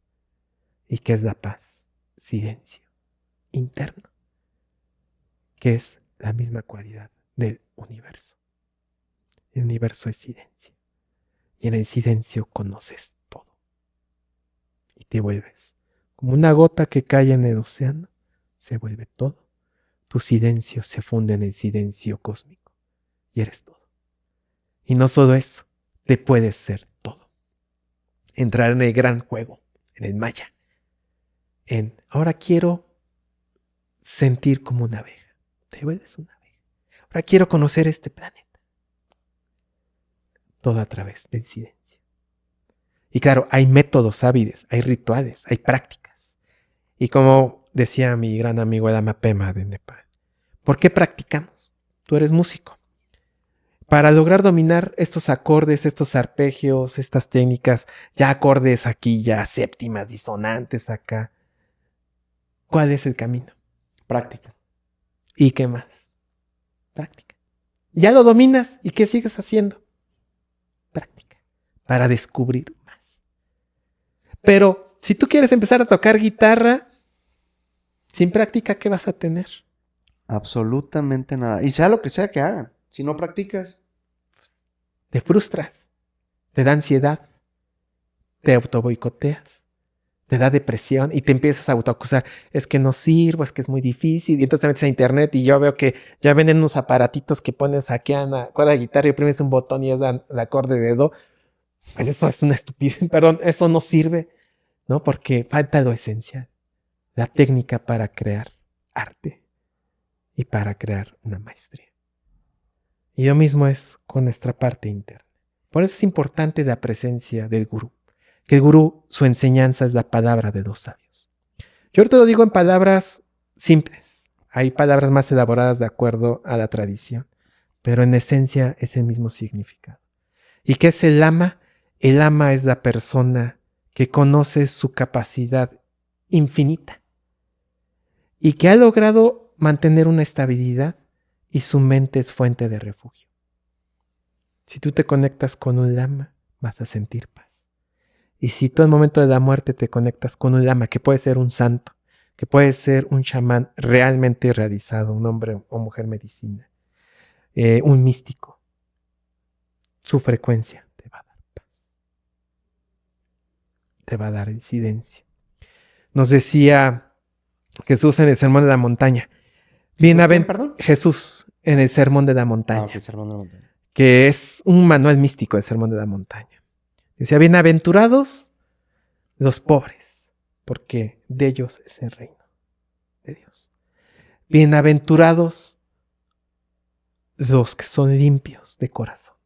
¿Y qué es la paz? Silencio interno, que es la misma cualidad del universo. El universo es silencio. Y en el silencio conoces todo. Y te vuelves como una gota que cae en el océano, se vuelve todo. Tu silencio se funde en el silencio cósmico. Y eres todo. Y no solo eso, te puedes ser todo. Entrar en el gran juego, en el Maya. Ahora quiero sentir como una abeja. Te vuelves una abeja. Ahora quiero conocer este planeta. Todo a través del silencio. Y claro, hay métodos hábiles, hay rituales, hay prácticas. Y como decía mi gran amigo Adama Pema de Nepal, ¿por qué practicamos? Tú eres músico. Para lograr dominar estos acordes, estos arpegios, estas técnicas, ya acordes aquí, ya séptimas, disonantes acá. ¿Cuál es el camino? Práctica. ¿Y qué más? Práctica. Ya lo dominas, ¿y qué sigues haciendo? Práctica. Para descubrir más. Pero si tú quieres empezar a tocar guitarra, sin práctica, ¿qué vas a tener? Absolutamente nada. Y sea lo que sea que hagan. Si no practicas. Te frustras, te da ansiedad, te autoboicoteas, te da depresión y te empiezas a autoacusar. Es que no sirvo, es que es muy difícil. Y entonces te metes a internet y yo veo que ya venden unos aparatitos que pones aquí a la cuerda de guitarra y oprimes un botón y es el acorde de do. Pues eso es una estupidez. Perdón, eso no sirve, ¿no? Porque falta lo esencial, la técnica para crear arte y para crear una maestría. Y lo mismo es con nuestra parte interna. Por eso es importante la presencia del gurú. Que el gurú, su enseñanza es la palabra de los sabios. Yo ahorita lo digo en palabras simples. Hay palabras más elaboradas de acuerdo a la tradición. Pero en esencia es el mismo significado. ¿Y qué es el lama? El lama es la persona que conoce su capacidad infinita y que ha logrado mantener una estabilidad y su mente es fuente de refugio. Si tú te conectas con un lama, vas a sentir paz. Y si tú al momento de la muerte te conectas con un lama, que puede ser un santo, que puede ser un chamán realmente realizado, un hombre o mujer medicina, un místico, su frecuencia te va a dar paz. Te va a dar el silencio. Nos decía Jesús en el Sermón de la Montaña. ¿Perdón? Jesús en el Sermón de la Montaña. Ok, Sermón de la Montaña. Que es un manual místico del Sermón de la Montaña. Decía, bienaventurados los pobres, porque de ellos es el reino de Dios. Bienaventurados los que son limpios de corazón,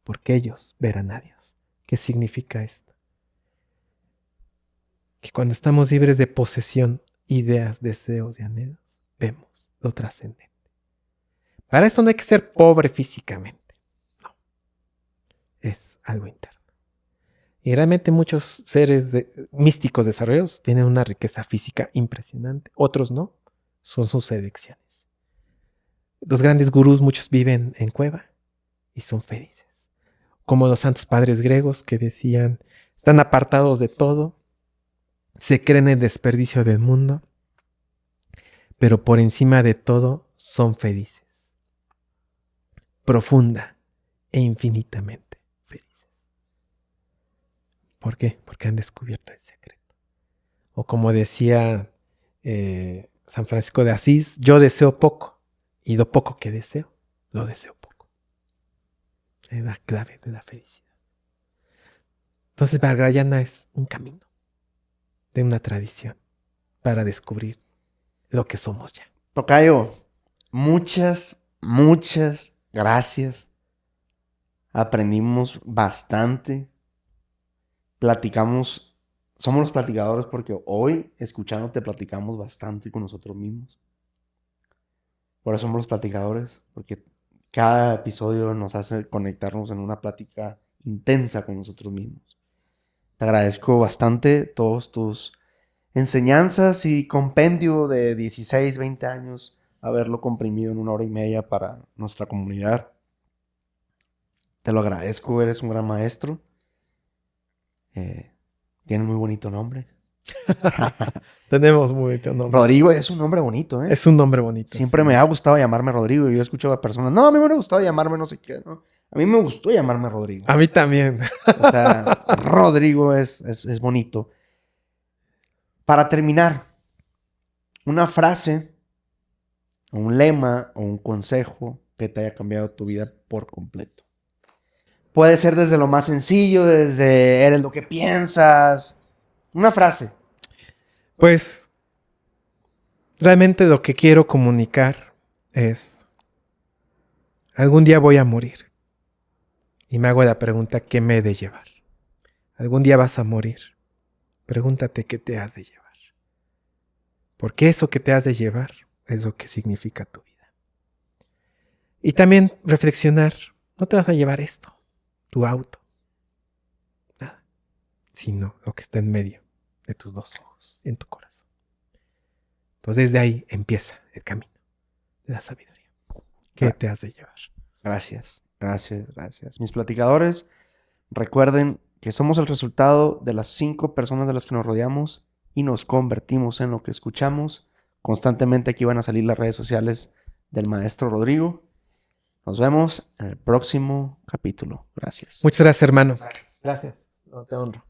porque ellos verán a Dios. ¿Qué significa esto? Que cuando estamos libres de posesión, ideas, deseos y anhelos, vemos lo trascendente. Para esto no hay que ser pobre físicamente. No. Es algo interno. Y realmente muchos seres místicos desarrollados tienen una riqueza física impresionante. Otros no. Son sus elecciones. Los grandes gurús, muchos viven en cueva y son felices. Como los santos padres griegos que decían, están apartados de todo, se creen el desperdicio del mundo, pero por encima de todo son felices. Profunda e infinitamente felices. ¿Por qué? Porque han descubierto el secreto. O como decía San Francisco de Asís, yo deseo poco, y lo poco que deseo, lo deseo poco. Es la clave de la felicidad. Entonces, Vajrayana es un camino de una tradición para descubrir lo que somos ya. Tocayo, muchas gracias. Aprendimos bastante. Platicamos. Somos los platicadores porque hoy, escuchándote, platicamos bastante con nosotros mismos. Por eso somos los platicadores, porque cada episodio nos hace conectarnos en una plática intensa con nosotros mismos. Te agradezco bastante todos tus enseñanzas y compendio de 16, 20 años, haberlo comprimido en 1 hora y media para nuestra comunidad. Te lo agradezco, eres un gran maestro. Tiene muy bonito nombre. Tenemos muy bonito nombre. Rodrigo es un nombre bonito, ¿eh? Es un nombre bonito. Siempre sí. me ha gustado llamarme Rodrigo. Yo he escuchado a personas, no, a mí me hubiera gustado llamarme no sé qué, ¿no? A mí me gustó llamarme Rodrigo. A mí también. O sea, Rodrigo es bonito. Para terminar, una frase, un lema o un consejo que te haya cambiado tu vida por completo. Puede ser desde lo más sencillo, desde eres lo que piensas. Una frase. Pues realmente lo que quiero comunicar es, algún día voy a morir. Y me hago la pregunta, ¿qué me he de llevar? Algún día vas a morir. Pregúntate qué te has de llevar. Porque eso que te has de llevar es lo que significa tu vida. Y también reflexionar, no te vas a llevar esto, tu auto, nada, sino lo que está en medio de tus dos ojos, en tu corazón. Entonces desde ahí empieza el camino de la sabiduría. ¿Qué te has de llevar? Gracias. Mis platicadores, recuerden que somos el resultado de las 5 personas de las que nos rodeamos y nos convertimos en lo que escuchamos. Constantemente aquí van a salir las redes sociales del maestro Rodrigo. Nos vemos en el próximo capítulo. Gracias. Muchas gracias, hermano. Gracias. No te honro.